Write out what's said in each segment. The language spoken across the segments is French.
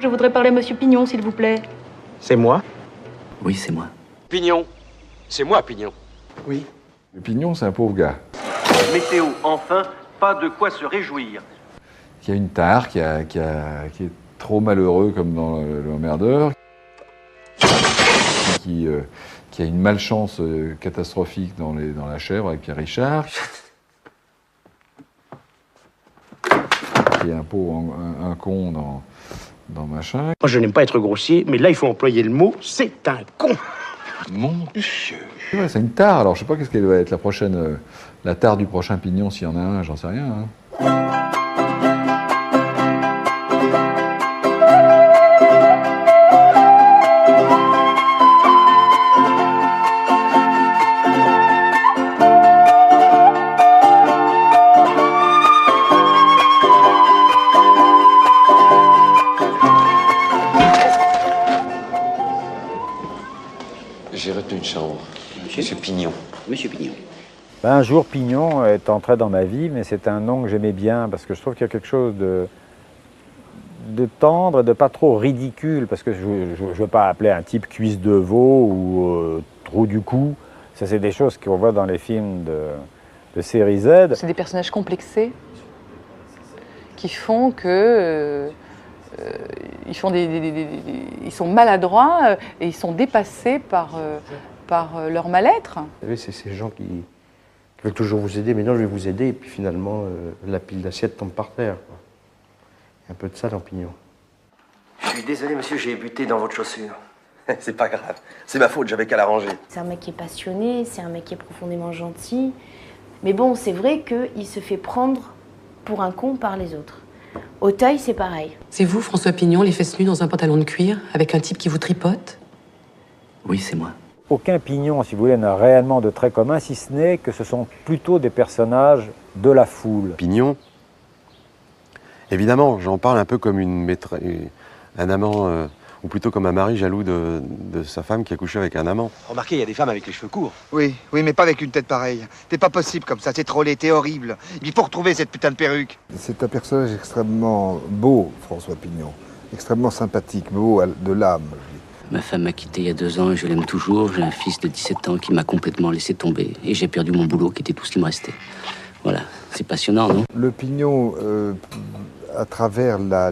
Je voudrais parler à Monsieur Pignon, s'il vous plaît. C'est moi? Oui, c'est moi. Pignon. C'est moi, Pignon. Oui. Le Pignon, c'est un pauvre gars. Météo, enfin, pas de quoi se réjouir. Qui a une tare, qui est trop malheureux comme dans l'emmerdeur, qui a une malchance catastrophique dans La Chèvre avec Pierre Richard, qui est un con dans machin. Moi, je n'aime pas être grossier, mais là, il faut employer le mot, c'est un con. Mon Dieu. Ouais, c'est une tare, alors je sais pas qu'est-ce qu'elle va être la prochaine, la tare du prochain Pignon, s'il y en a un, j'en sais rien. Hein. J'ai retenu une chambre. Monsieur Pignon. Monsieur Pignon. Un jour, Pignon est entré dans ma vie, mais c'est un nom que j'aimais bien, parce que je trouve qu'il y a quelque chose de tendre et de pas trop ridicule, parce que je ne veux pas appeler un type cuisse de veau ou trou du cou. Ça, c'est des choses qu'on voit dans les films de série Z. C'est des personnages complexés qui font que... ils sont maladroits et ils sont dépassés par leur mal-être. Vous savez, c'est ces gens qui veulent toujours vous aider, mais non, je vais vous aider, et puis finalement, la pile d'assiettes tombe par terre, quoi. Il y a un peu de ça dans Pignon. Je suis désolé, monsieur, j'ai buté dans votre chaussure. C'est pas grave, c'est ma faute, j'avais qu'à l'arranger. C'est un mec qui est passionné, c'est un mec qui est profondément gentil, mais bon, c'est vrai qu'il se fait prendre pour un con par les autres. Auteuil, c'est pareil. C'est vous, François Pignon, les fesses nues dans un pantalon de cuir, avec un type qui vous tripote? Oui, c'est moi. Aucun Pignon, si vous voulez, n'a réellement de traits communs, si ce n'est que ce sont plutôt des personnages de la foule. Pignon, évidemment, j'en parle un peu comme un amant, ou plutôt comme un mari jaloux de sa femme qui a couché avec un amant. Remarquez, il y a des femmes avec les cheveux courts. Oui, mais pas avec une tête pareille. C'est pas possible comme ça, c'est trop laid, t'es horrible. Il faut retrouver cette putain de perruque. C'est un personnage extrêmement beau, François Pignon. Extrêmement sympathique, beau de l'âme. Ma femme m'a quitté il y a 2 ans et je l'aime toujours. J'ai un fils de 17 ans qui m'a complètement laissé tomber. Et j'ai perdu mon boulot qui était tout ce qui me restait. Voilà, c'est passionnant, non? Le Pignon, à travers la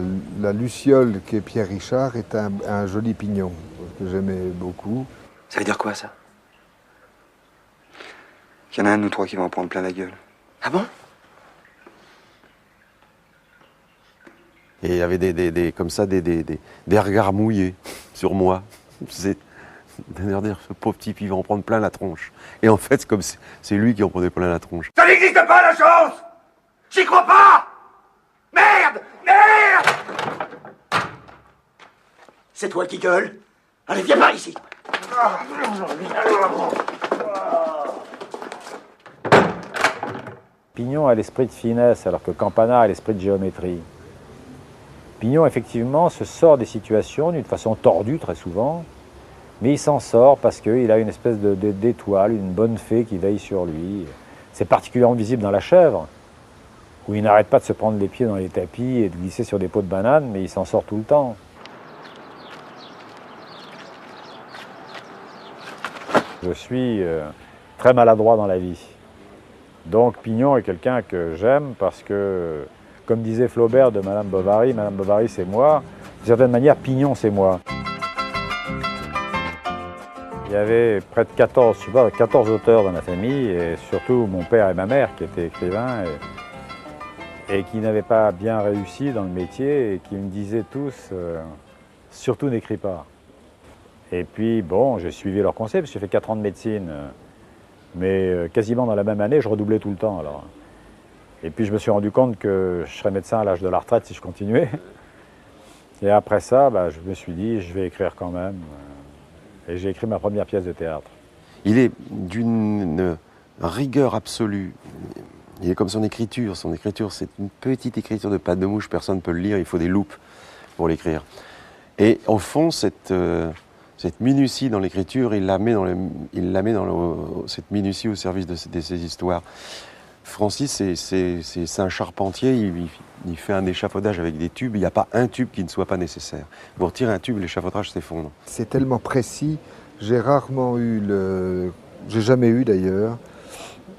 luciole qu'est Pierre Richard, est un joli pignon que j'aimais beaucoup. Ça veut dire quoi, ça? Qu'il y en a un de nous trois qui va en prendre plein la gueule. Ah bon? Et il y avait comme ça des regards mouillés sur moi. C'est dire, ce pauvre type, il va en prendre plein la tronche. Et en fait, c'est lui qui en prenait plein la tronche. Ça n'existe pas, la chance! J'y crois pas! Merde! Merde! C'est toi qui gueule? Allez, viens par ici. Pignon a l'esprit de finesse, alors que Campana a l'esprit de géométrie. Pignon, effectivement, se sort des situations d'une façon tordue, très souvent, mais il s'en sort parce qu'il a une espèce d'étoile, une bonne fée qui veille sur lui. C'est particulièrement visible dans La Chèvre, où il n'arrête pas de se prendre les pieds dans les tapis et de glisser sur des pots de bananes, mais il s'en sort tout le temps. Je suis très maladroit dans la vie. Donc Pignon est quelqu'un que j'aime parce que, comme disait Flaubert de Madame Bovary c'est moi. D'une certaine manière, Pignon c'est moi. Il y avait près de 14 auteurs dans ma famille, et surtout mon père et ma mère qui étaient écrivains et qui n'avaient pas bien réussi dans le métier et qui me disaient tous surtout n'écris pas. Et puis bon, j'ai suivi leurs conseils parce que j'ai fait 4 ans de médecine, mais quasiment dans la même année, je redoublais tout le temps alors. Et puis je me suis rendu compte que je serais médecin à l'âge de la retraite si je continuais. Et après ça, je me suis dit, je vais écrire quand même. Et j'ai écrit ma première pièce de théâtre. Il est d'une rigueur absolue. Il est comme son écriture. Son écriture, c'est une petite écriture de patte de mouche. Personne ne peut le lire. Il faut des loupes pour l'écrire. Et au fond, cette minutie dans l'écriture, il la met dans cette minutie au service de ses histoires. Francis, c'est un charpentier, il fait un échafaudage avec des tubes, il n'y a pas un tube qui ne soit pas nécessaire. Vous retirez un tube, l'échafaudage s'effondre. C'est tellement précis, j'ai rarement eu j'ai jamais eu d'ailleurs,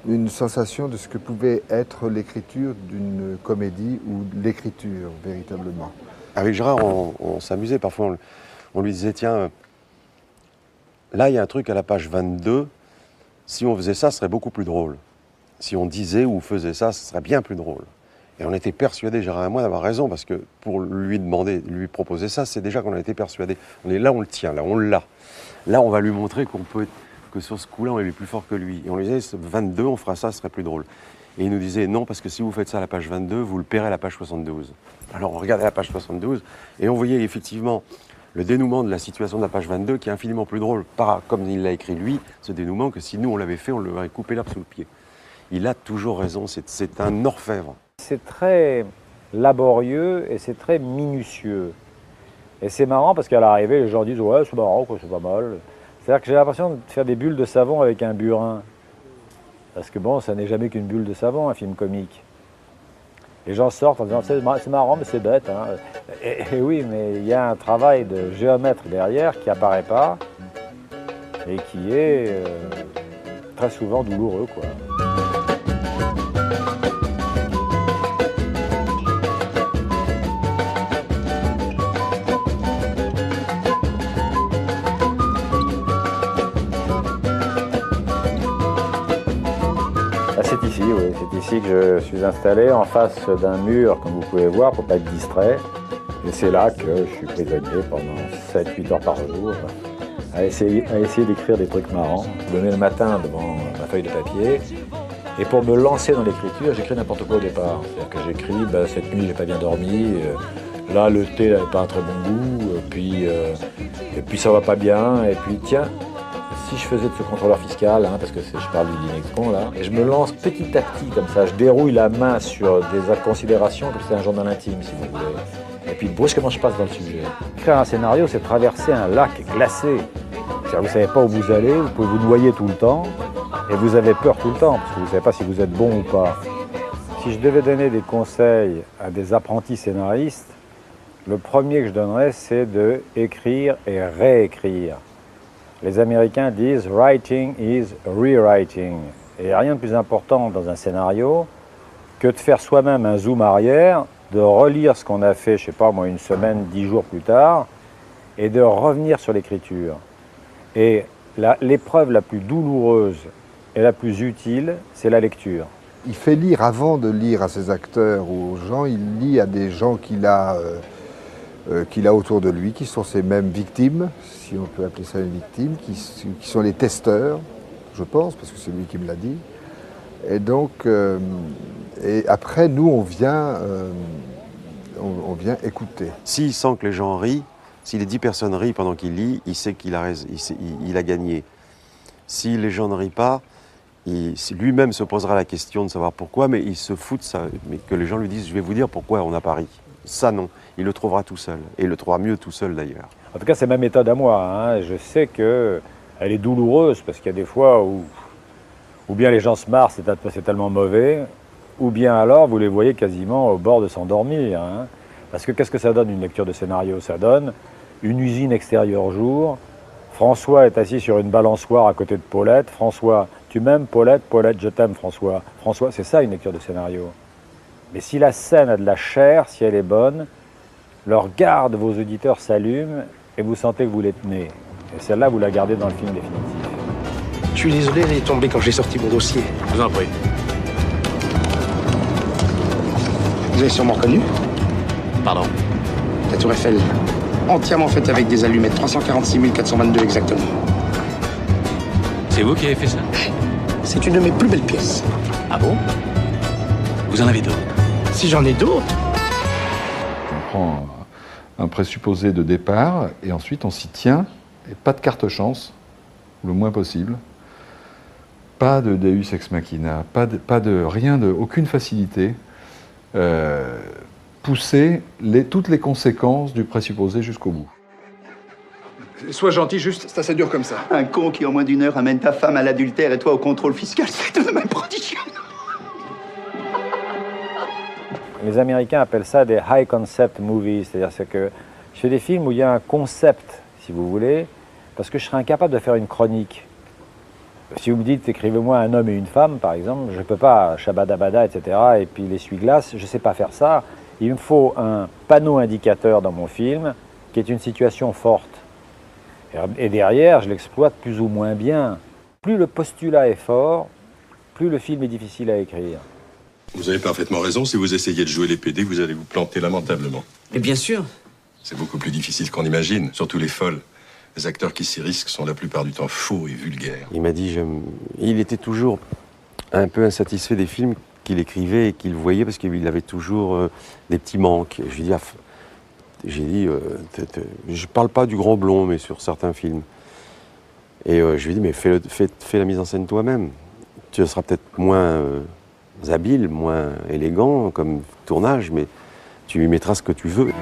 une sensation de ce que pouvait être l'écriture d'une comédie ou l'écriture, véritablement. Avec Gérard, on s'amusait, parfois on lui disait, tiens, là il y a un truc à la page 22, si on faisait ça, ce serait beaucoup plus drôle. Si on disait ou faisait ça, ce serait bien plus drôle. Et on était persuadés, Gérard et moi, d'avoir raison, parce que pour lui proposer ça, c'est déjà qu'on a été persuadés. On est là, on le tient, là, on l'a. Là, on va lui montrer que sur ce coup-là, on est plus fort que lui. Et on lui disait, 22, on fera ça, ce serait plus drôle. Et il nous disait, non, parce que si vous faites ça à la page 22, vous le paierez à la page 72. Alors on regardait la page 72, et on voyait effectivement le dénouement de la situation de la page 22, qui est infiniment plus drôle, comme il l'a écrit lui, ce dénouement, que si nous on l'avait fait, on lui aurait coupé l'herbe sous le pied. Il a toujours raison, c'est un orfèvre. C'est très laborieux et c'est très minutieux. Et c'est marrant parce qu'à l'arrivée, les gens disent « ouais, c'est marrant, quoi, c'est pas mal ». C'est-à-dire que j'ai l'impression de faire des bulles de savon avec un burin. Parce que bon, ça n'est jamais qu'une bulle de savon, un film comique. Les gens sortent en disant « c'est marrant, mais c'est bête hein. ». Et oui, mais il y a un travail de géomètre derrière qui apparaît pas et qui est très souvent douloureux, quoi. C'est ici, oui, c'est ici que je suis installé, en face d'un mur, comme vous pouvez voir, pour ne pas être distrait. Et c'est là que je suis prisonnier pendant 7-8 heures par jour, à essayer d'écrire des trucs marrants. Je me mets le matin devant ma feuille de papier, et pour me lancer dans l'écriture, j'écris n'importe quoi au départ. C'est-à-dire que j'écris, cette nuit, j'ai pas bien dormi, là, le thé n'avait pas un très bon goût, et puis ça va pas bien, et puis tiens, si je faisais de ce contrôleur fiscal, hein, parce que je parle du Dinexcon là, et je me lance petit à petit comme ça, je dérouille la main sur des considérations comme c'est un journal intime si vous voulez. Et puis brusquement je passe dans le sujet. Écrire un scénario, c'est traverser un lac glacé. Vous ne savez pas où vous allez, vous pouvez vous noyer tout le temps, et vous avez peur tout le temps, parce que vous ne savez pas si vous êtes bon ou pas. Si je devais donner des conseils à des apprentis scénaristes, le premier que je donnerais, c'est de écrire et réécrire. Les Américains disent « writing is rewriting ». Et il n'y a rien de plus important dans un scénario que de faire soi-même un zoom arrière, de relire ce qu'on a fait, je ne sais pas moi, une semaine, 10 jours plus tard, et de revenir sur l'écriture. Et l'épreuve la plus douloureuse et la plus utile, c'est la lecture. Il fait lire avant de lire à ses acteurs ou aux gens, il lit à des gens qu'il a autour de lui, qui sont ses mêmes victimes, si on peut appeler ça une victime, qui sont les testeurs, je pense, parce que c'est lui qui me l'a dit. Et donc, et après, nous, on vient écouter. S'il sent que les gens rient, si les 10 personnes rient pendant qu'il lit, il sait qu'il a, il a gagné. Si les gens ne rient pas, lui-même se posera la question de savoir pourquoi, mais il se fout de ça. Mais que les gens lui disent « je vais vous dire pourquoi on n'a pas ri ». Ça, non. Il le trouvera tout seul. Et il le trouvera mieux tout seul, d'ailleurs. En tout cas, c'est ma méthode à moi. Hein. Je sais qu'elle est douloureuse, parce qu'il y a des fois où bien les gens se marrent, c'est tellement mauvais, ou bien alors, vous les voyez quasiment au bord de s'endormir. Hein. Parce que qu'est-ce que ça donne, une lecture de scénario? Ça donne une usine extérieure jour. François est assis sur une balançoire à côté de Paulette. François, tu m'aimes, Paulette? Paulette, je t'aime, François. François, c'est ça, une lecture de scénario. Mais si la scène a de la chair, si elle est bonne, le regard de vos auditeurs s'allume et vous sentez que vous les tenez. Et celle-là, vous la gardez dans le film définitif. Je suis désolé, elle est tombée quand j'ai sorti mon dossier. Je vous en prie. Vous avez sûrement reconnu? Pardon? La tour Eiffel, entièrement faite avec des allumettes, 346 422 exactement. C'est vous qui avez fait ça? C'est une de mes plus belles pièces. Ah bon? Vous en avez d'autres? Si j'en ai d'autres. On prend un présupposé de départ et ensuite on s'y tient, et pas de carte chance, le moins possible. Pas de deus ex machina, aucune facilité. Pousser toutes les conséquences du présupposé jusqu'au bout. Sois gentil, juste, c'est assez dur comme ça. Un con qui en moins d'une heure amène ta femme à l'adultère et toi au contrôle fiscal, c'est tout de même prodigieux. Les Américains appellent ça des high concept movies, c'est-à-dire que je fais des films où il y a un concept, si vous voulez, parce que je serais incapable de faire une chronique. Si vous me dites, écrivez-moi un homme et une femme, par exemple, je ne peux pas, shabadabada, etc., et puis l'essuie-glace, je ne sais pas faire ça. Il me faut un panneau indicateur dans mon film qui est une situation forte. Et derrière, je l'exploite plus ou moins bien. Plus le postulat est fort, plus le film est difficile à écrire. Vous avez parfaitement raison, si vous essayez de jouer les PD, vous allez vous planter lamentablement. Mais bien sûr. C'est beaucoup plus difficile qu'on imagine, surtout les folles. Les acteurs qui s'y risquent sont la plupart du temps faux et vulgaires. Il m'a dit, il était toujours un peu insatisfait des films qu'il écrivait et qu'il voyait parce qu'il avait toujours des petits manques. Je lui ai dit, je parle pas du Grand Blond, mais sur certains films. Et je lui ai dit, mais fais la mise en scène toi-même. Tu seras peut-être moins habile, moins élégant comme tournage, mais tu y mettras ce que tu veux.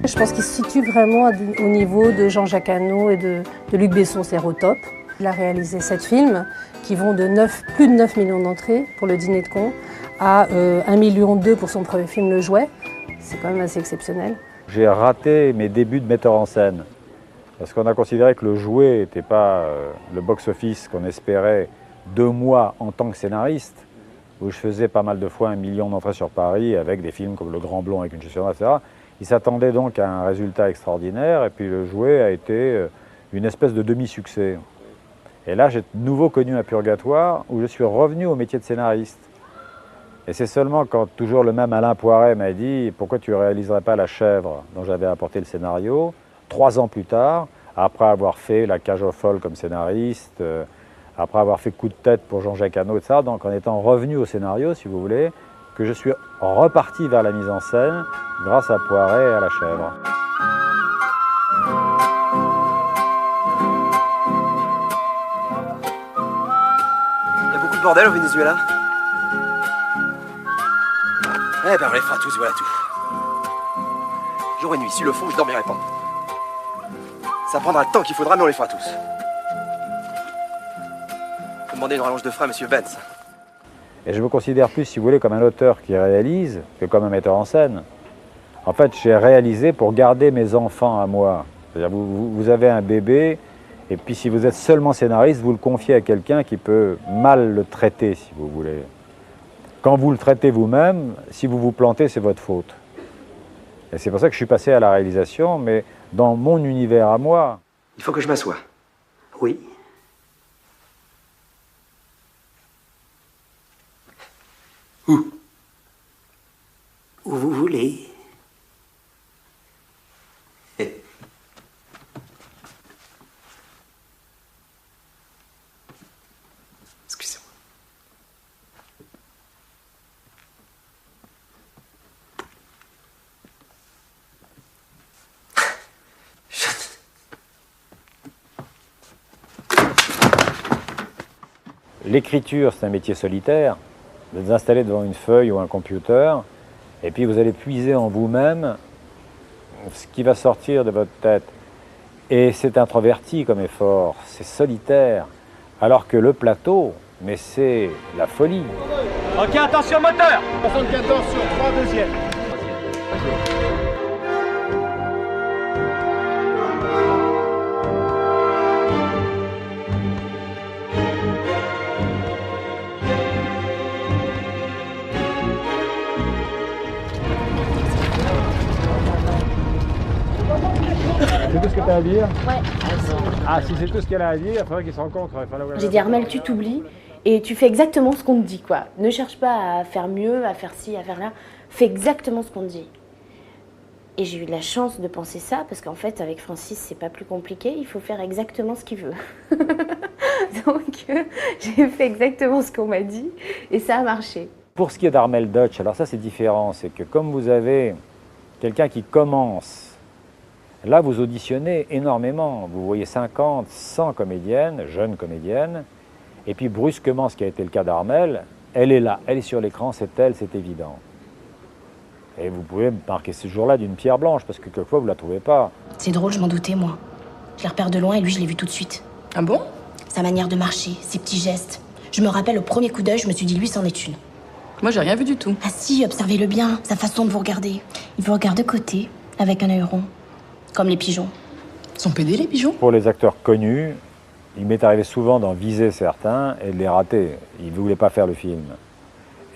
Je pense qu'il se situe vraiment au niveau de Jean-Jacques Hano et de Luc Besson, c'est au top. Il a réalisé 7 films qui vont de plus de 9 millions d'entrées pour Le Dîner de Cons à 1,2 million pour son premier film Le Jouet. C'est quand même assez exceptionnel. J'ai raté mes débuts de metteur en scène parce qu'on a considéré que Le Jouet n'était pas le box-office qu'on espérait de moi en tant que scénariste, où je faisais pas mal de fois 1 million d'entrées sur Paris avec des films comme Le Grand Blond avec une chaussure, etc. Il s'attendait donc à un résultat extraordinaire et puis Le Jouet a été une espèce de demi-succès. Et là, j'ai de nouveau connu un purgatoire où je suis revenu au métier de scénariste. Et c'est seulement quand toujours le même Alain Poiret m'a dit « Pourquoi tu ne réaliserais pas La Chèvre ?» dont j'avais apporté le scénario, 3 ans plus tard, après avoir fait La Cage aux folles comme scénariste, après avoir fait Coup de tête pour Jean-Jacques Hano, etc. Donc en étant revenu au scénario, si vous voulez, que je suis reparti vers la mise en scène grâce à Poiret et à La Chèvre. Il y a beaucoup de bordel au Venezuela. Eh ben on les fera tous, voilà tout. Jour et nuit, sur le fond, je dormirai pas. Ça prendra le temps qu'il faudra, mais on les fera tous. Faut demander une rallonge de frein à Monsieur Benz. Et je me considère plus, si vous voulez, comme un auteur qui réalise que comme un metteur en scène. En fait, j'ai réalisé pour garder mes enfants à moi. C'est-à-dire, vous avez un bébé, et puis si vous êtes seulement scénariste, vous le confiez à quelqu'un qui peut mal le traiter, si vous voulez. Quand vous le traitez vous-même, si vous vous plantez, c'est votre faute. Et c'est pour ça que je suis passé à la réalisation, mais dans mon univers à moi. Il faut que je m'assoie. Oui. Où vous voulez. Excusez-moi. L'écriture, c'est un métier solitaire. Vous êtes installé devant une feuille ou un computer, et puis vous allez puiser en vous-même ce qui va sortir de votre tête. Et c'est introverti comme effort, c'est solitaire. Alors que le plateau, mais c'est la folie. Ok, attention moteur 74 sur 3, deuxième. C'est tout ce que tu as à dire? Ouais. Ah, si c'est tout ce qu'elle a à dire, il faudrait qu'ils se rencontrent. J'ai dit, Armelle, tu t'oublies et tu fais exactement ce qu'on te dit, quoi. Ne cherche pas à faire mieux, à faire ci, à faire là. Fais exactement ce qu'on te dit. Et j'ai eu la chance de penser ça, parce qu'en fait, avec Francis, c'est pas plus compliqué. Il faut faire exactement ce qu'il veut. Donc, j'ai fait exactement ce qu'on m'a dit, et ça a marché. Pour ce qui est d'Armelle Dutch, alors ça, c'est différent. C'est que comme vous avez quelqu'un qui commence, là, vous auditionnez énormément. Vous voyez 50, 100 comédiennes, jeunes comédiennes, et puis brusquement, ce qui a été le cas d'Armelle, elle est là, elle est sur l'écran, c'est elle, c'est évident. Et vous pouvez marquer ce jour-là d'une pierre blanche, parce que quelquefois, vous ne la trouvez pas. C'est drôle, je m'en doutais, moi. Je les repère de loin et lui, je l'ai vu tout de suite. Ah bon? Sa manière de marcher, ses petits gestes. Je me rappelle, au premier coup d'œil, je me suis dit, lui, c'en est une. Moi, j'ai rien vu du tout. Ah si, observez-le bien, sa façon de vous regarder. Il vous regarde de côté, avec un œil rond, comme les pigeons. Ils sont pédés, les pigeons? Pour les acteurs connus, il m'est arrivé souvent d'en viser certains et de les rater. Ils ne voulaient pas faire le film.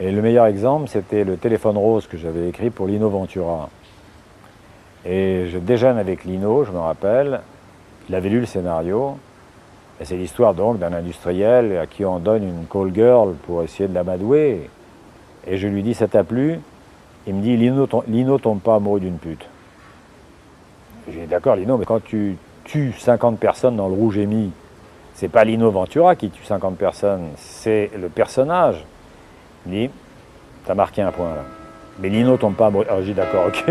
Et le meilleur exemple, c'était le téléphone rose que j'avais écrit pour Lino Ventura. Et je déjeune avec Lino, je me rappelle, il avait lu le scénario, et c'est l'histoire donc d'un industriel à qui on donne une call girl pour essayer de l'amadouer. Et je lui dis, ça t'a plu? Il me dit, Lino tombe pas amoureux d'une pute. J'ai dit, d'accord Lino, mais quand tu tues 50 personnes dans le Rouge et Mi, c'est pas Lino Ventura qui tue 50 personnes, c'est le personnage. Il me dit, t'as marqué un point là. Mais Lino tombe pas amoureux. Alors j'ai dit, d'accord, ok.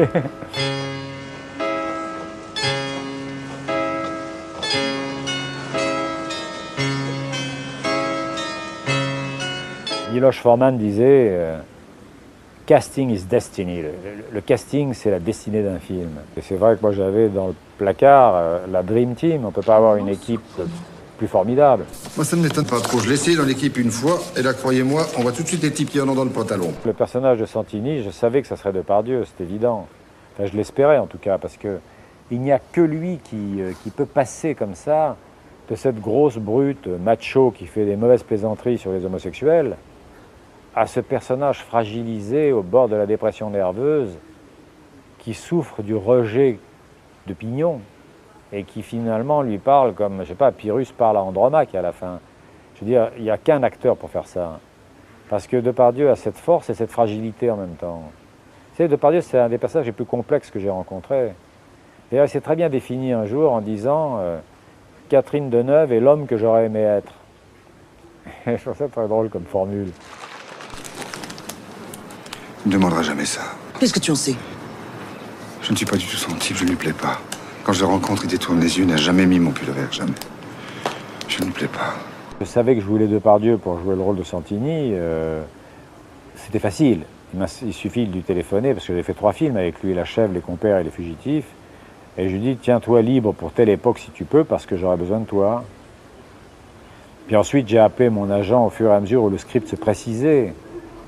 Miloš Forman disait casting is destiny. Le casting, c'est la destinée d'un film. Et c'est vrai que moi j'avais dans le placard la Dream Team. On ne peut pas avoir une équipe plus formidable. Moi, ça ne m'étonne pas trop. Je l'ai essayé dans l'équipe une fois, et là, croyez-moi, on voit tout de suite les types qui en ont dans le pantalon. Le personnage de Santini, je savais que ça serait Depardieu, c'est évident. Enfin, je l'espérais en tout cas, parce qu'il n'y a que lui qui peut passer comme ça de cette grosse brute macho qui fait des mauvaises plaisanteries sur les homosexuels à ce personnage fragilisé au bord de la dépression nerveuse qui souffre du rejet de Pignon et qui finalement lui parle comme, je sais pas, Pyrrhus parle à Andromaque à la fin. Je veux dire, il n'y a qu'un acteur pour faire ça. Parce que Depardieu a cette force et cette fragilité en même temps. Tu sais, Depardieu, c'est un des personnages les plus complexes que j'ai rencontrés. Et il s'est très bien défini un jour en disant Catherine Deneuve est l'homme que j'aurais aimé être. Je trouve ça très drôle comme formule. Il ne demandera jamais ça. Qu'est-ce que tu en sais? Je ne suis pas du tout son type, je ne lui plais pas. Quand je le rencontre, il détourne les yeux, il n'a jamais mis mon pull vert, jamais. Je ne lui plais pas. Je savais que je voulais Depardieu pour jouer le rôle de Santini. C'était facile. Il suffit de lui téléphoner, parce que j'ai fait 3 films avec lui, La Chèvre, Les Compères et Les Fugitifs. Et je lui dis, tiens-toi libre pour telle époque si tu peux, parce que j'aurai besoin de toi. Puis ensuite, j'ai appelé mon agent au fur et à mesure où le script se précisait.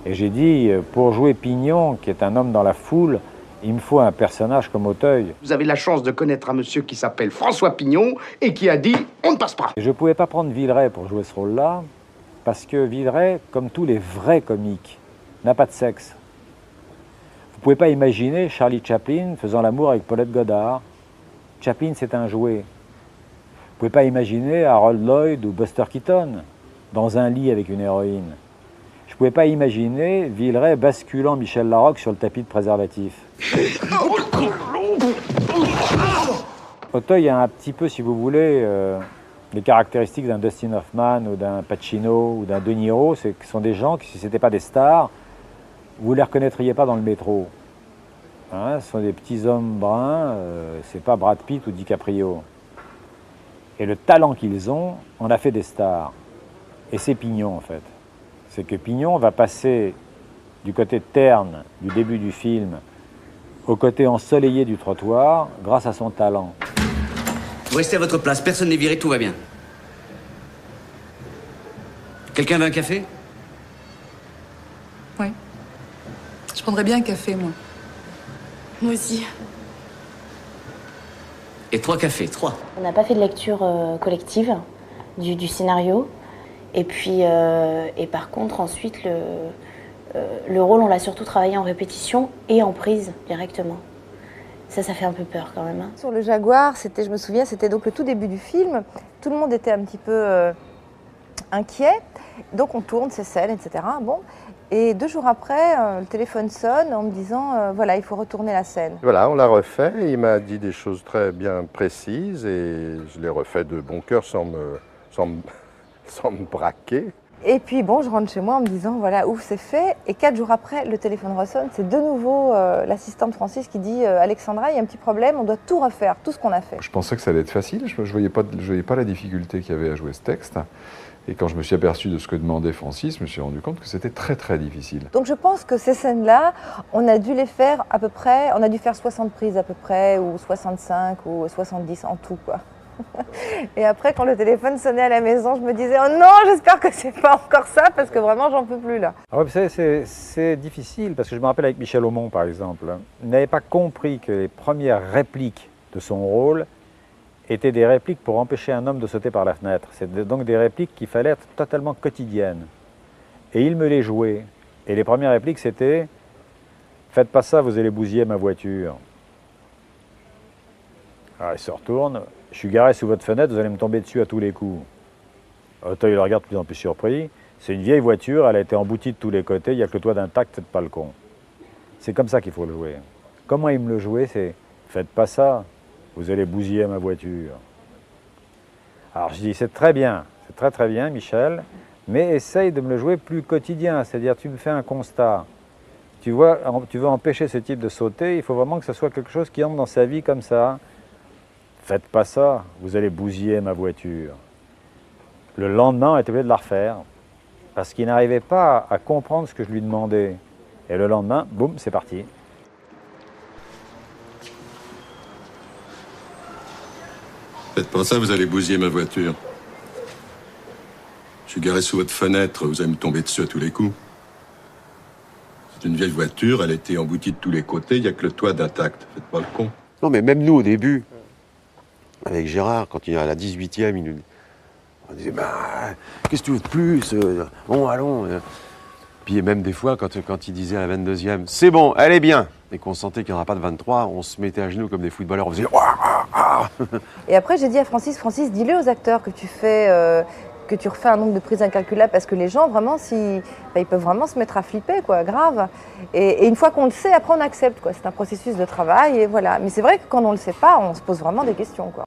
Et j'ai dit, pour jouer Pignon, qui est un homme dans la foule, il me faut un personnage comme Auteuil. Vous avez la chance de connaître un monsieur qui s'appelle François Pignon et qui a dit « on ne passe pas ». Et je ne pouvais pas prendre Villeray pour jouer ce rôle-là, parce que Villeray, comme tous les vrais comiques, n'a pas de sexe. Vous ne pouvez pas imaginer Charlie Chaplin faisant l'amour avec Paulette Goddard. Chaplin, c'est un jouet. Vous ne pouvez pas imaginer Harold Lloyd ou Buster Keaton dans un lit avec une héroïne. Je ne pouvais pas imaginer Villeray basculant Michel Larocque sur le tapis de préservatif. Auteuil a un petit peu, si vous voulez, les caractéristiques d'un Dustin Hoffman ou d'un Pacino ou d'un De Niro. Ce sont des gens qui, si ce n'étaient pas des stars, vous ne les reconnaîtriez pas dans le métro. Hein, ce sont des petits hommes bruns, c'est pas Brad Pitt ou DiCaprio. Et le talent qu'ils ont en a fait des stars. Et c'est Pignon, en fait. C'est que Pignon va passer du côté terne du début du film au côté ensoleillé du trottoir grâce à son talent. Vous restez à votre place, personne n'est viré, tout va bien. Quelqu'un veut un café? Oui. Je prendrais bien un café, moi. Moi aussi. Et 3 cafés, 3. On n'a pas fait de lecture collective du scénario. Et puis, et par contre, ensuite, le rôle, on l'a surtout travaillé en répétition et en prise directement. Ça fait un peu peur quand même. Hein. Sur le Jaguar, je me souviens, c'était donc le tout début du film. Tout le monde était un petit peu inquiet. Donc on tourne ces scènes, etc. Bon. Et 2 jours après, le téléphone sonne en me disant, voilà, il faut retourner la scène. Voilà, on l'a refait. Il m'a dit des choses très bien précises et je l'ai refait de bon cœur sans me braquer. Et puis bon, je rentre chez moi en me disant, voilà, ouf, c'est fait. Et 4 jours après, le téléphone ressonne. C'est de nouveau l'assistante Francis qui dit, Alexandra, il y a un petit problème, on doit tout refaire, tout ce qu'on a fait. Je pensais que ça allait être facile. Je ne voyais pas la difficulté qu'il y avait à jouer ce texte. Et quand je me suis aperçu de ce que demandait Francis, je me suis rendu compte que c'était très très difficile. Donc je pense que ces scènes-là, on a dû les faire à peu près, on a dû faire 60 prises à peu près, ou 65 ou 70 en tout, quoi. Et après, quand le téléphone sonnait à la maison, je me disais « Oh non, j'espère que c'est pas encore ça, parce que vraiment, j'en peux plus là. » Alors, vous savez, c'est difficile, parce que je me rappelle avec Michel Aumont, par exemple, il n'avait pas compris que les premières répliques de son rôle étaient des répliques pour empêcher un homme de sauter par la fenêtre. C'est donc des répliques qu'il fallait être totalement quotidiennes. Et il me les jouait. Et les premières répliques, c'était « Faites pas ça, vous allez bousiller ma voiture. » Alors il se retourne. « Je suis garé sous votre fenêtre, vous allez me tomber dessus à tous les coups. » Auteuil le regarde de plus en plus surpris. C'est une vieille voiture, elle a été emboutie de tous les côtés, il n'y a que le toit intact, c'est pas le con. C'est comme ça qu'il faut le jouer. Comment il me le jouait, c'est « Faites pas ça, vous allez bousiller ma voiture. » Alors je dis « C'est très bien, c'est très très bien, Michel, mais essaye de me le jouer plus quotidien, c'est-à-dire tu me fais un constat. Tu veux empêcher ce type de sauter, il faut vraiment que ce soit quelque chose qui entre dans sa vie comme ça. Faites pas ça, vous allez bousiller ma voiture. » Le lendemain, on était obligé de la refaire, parce qu'il n'arrivait pas à comprendre ce que je lui demandais. Et le lendemain, boum, c'est parti. Faites pas ça, vous allez bousiller ma voiture. Je suis garé sous votre fenêtre, vous allez me tomber dessus à tous les coups. C'est une vieille voiture, elle a été emboutie de tous les côtés, il n'y a que le toit d'intact. Faites pas le con. Non, mais même nous, au début, avec Gérard, quand il est à la 18e, on disait, bah, qu'est-ce que tu veux de plus? Bon, allons. Puis même des fois, quand il disait à la 22e, c'est bon, elle est bien, et qu'on sentait qu'il n'y en aura pas de 23, on se mettait à genoux comme des footballeurs, on faisait, ouah, ouah, ouah. Et après, j'ai dit à Francis, dis-le aux acteurs que tu fais, que tu refais un nombre de prises incalculable, parce que les gens, vraiment, ils peuvent vraiment se mettre à flipper, quoi, grave. Et une fois qu'on le sait, après on accepte, quoi. C'est un processus de travail, et voilà. Mais c'est vrai que quand on ne le sait pas, on se pose vraiment des questions, quoi.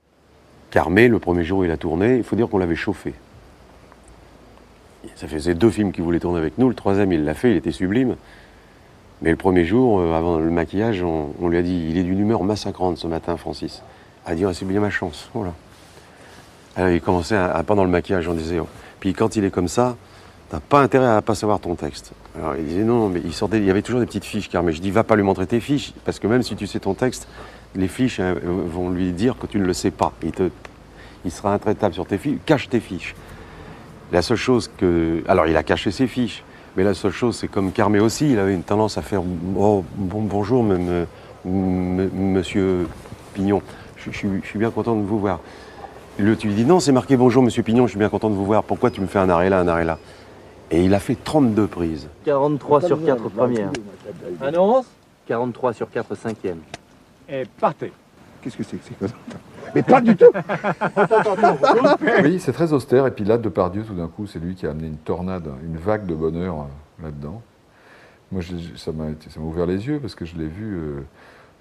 Carmé, le premier jour où il a tourné, il faut dire qu'on l'avait chauffé. Ça faisait 2 films qu'il voulait tourner avec nous, le 3e il l'a fait, il était sublime. Mais le premier jour, avant le maquillage, on lui a dit, il est d'une humeur massacrante ce matin, Francis. Il a dit, oh, c'est bien ma chance, voilà. Alors, il commençait pendant le maquillage, on disait, oh. Puis quand il est comme ça, t'as pas intérêt à pas savoir ton texte. Alors il disait non, mais il y avait toujours des petites fiches, Carmé. Je dis, va pas lui montrer tes fiches, parce que même si tu sais ton texte, les fiches vont lui dire que tu ne le sais pas. Il sera intraitable sur tes fiches, cache tes fiches. La seule chose que... Alors il a caché ses fiches, mais la seule chose, c'est comme Carmé aussi, il avait une tendance à faire « Oh, bonjour, monsieur Pignon, je suis bien content de vous voir. » Tu lui dis « Non, c'est marqué « Bonjour, monsieur Pignon, je suis bien content de vous voir. Pourquoi tu me fais un arrêt là, un arrêt là ?» Et il a fait 32 prises. 43 sur 4 premières. Un 11 43 sur 4 cinquième. Et partez. Qu'est-ce que c'est que ça? Mais pas du tout. Oui, c'est très austère. Et puis là, Depardieu, tout d'un coup, c'est lui qui a amené une tornade, une vague de bonheur là-dedans. Moi, ça m'a ouvert les yeux parce que je l'ai vu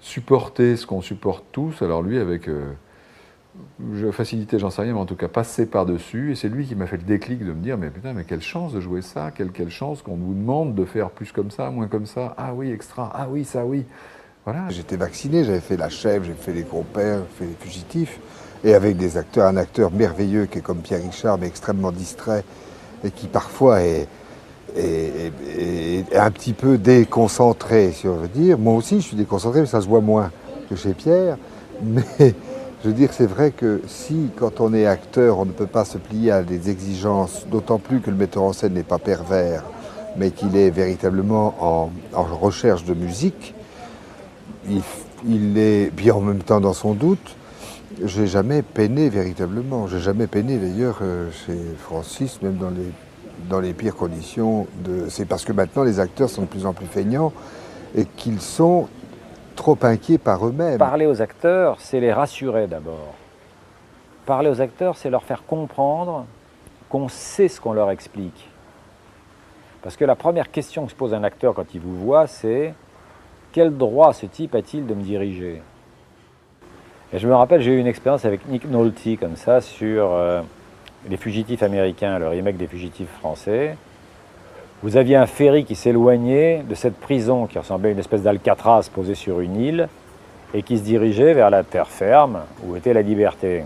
supporter ce qu'on supporte tous. Alors lui, avec facilité, j'en sais rien, mais en tout cas passer par-dessus. Et c'est lui qui m'a fait le déclic de me dire, mais putain, mais quelle chance de jouer ça, quelle chance qu'on nous demande de faire plus comme ça, moins comme ça. Ah oui, extra. Ah oui, ça oui. Voilà. J'étais vacciné, j'avais fait La Chèvre, j'ai fait Les Gros-Pères, j'ai fait Les Fugitifs, et avec des acteurs, un acteur merveilleux qui est comme Pierre Richard, mais extrêmement distrait, et qui parfois est un petit peu déconcentré, si on veut dire. Moi aussi, je suis déconcentré, mais ça se voit moins que chez Pierre. Mais je veux dire, c'est vrai que si, quand on est acteur, on ne peut pas se plier à des exigences, d'autant plus que le metteur en scène n'est pas pervers, mais qu'il est véritablement en recherche de musique, il est bien en même temps dans son doute. J'ai jamais peiné véritablement. J'ai jamais peiné d'ailleurs chez Francis, même dans les pires conditions. C'est parce que maintenant les acteurs sont de plus en plus feignants et qu'ils sont trop inquiets par eux-mêmes. Parler aux acteurs, c'est les rassurer d'abord. Parler aux acteurs, c'est leur faire comprendre qu'on sait ce qu'on leur explique. Parce que la première question que se pose un acteur quand il vous voit, c'est quel droit ce type a-t-il de me diriger? Et je me rappelle, j'ai eu une expérience avec Nick Nolte comme ça sur Les Fugitifs américains, le remake des Fugitifs français. Vous aviez un ferry qui s'éloignait de cette prison qui ressemblait à une espèce d'Alcatraz posée sur une île et qui se dirigeait vers la terre ferme où était la liberté.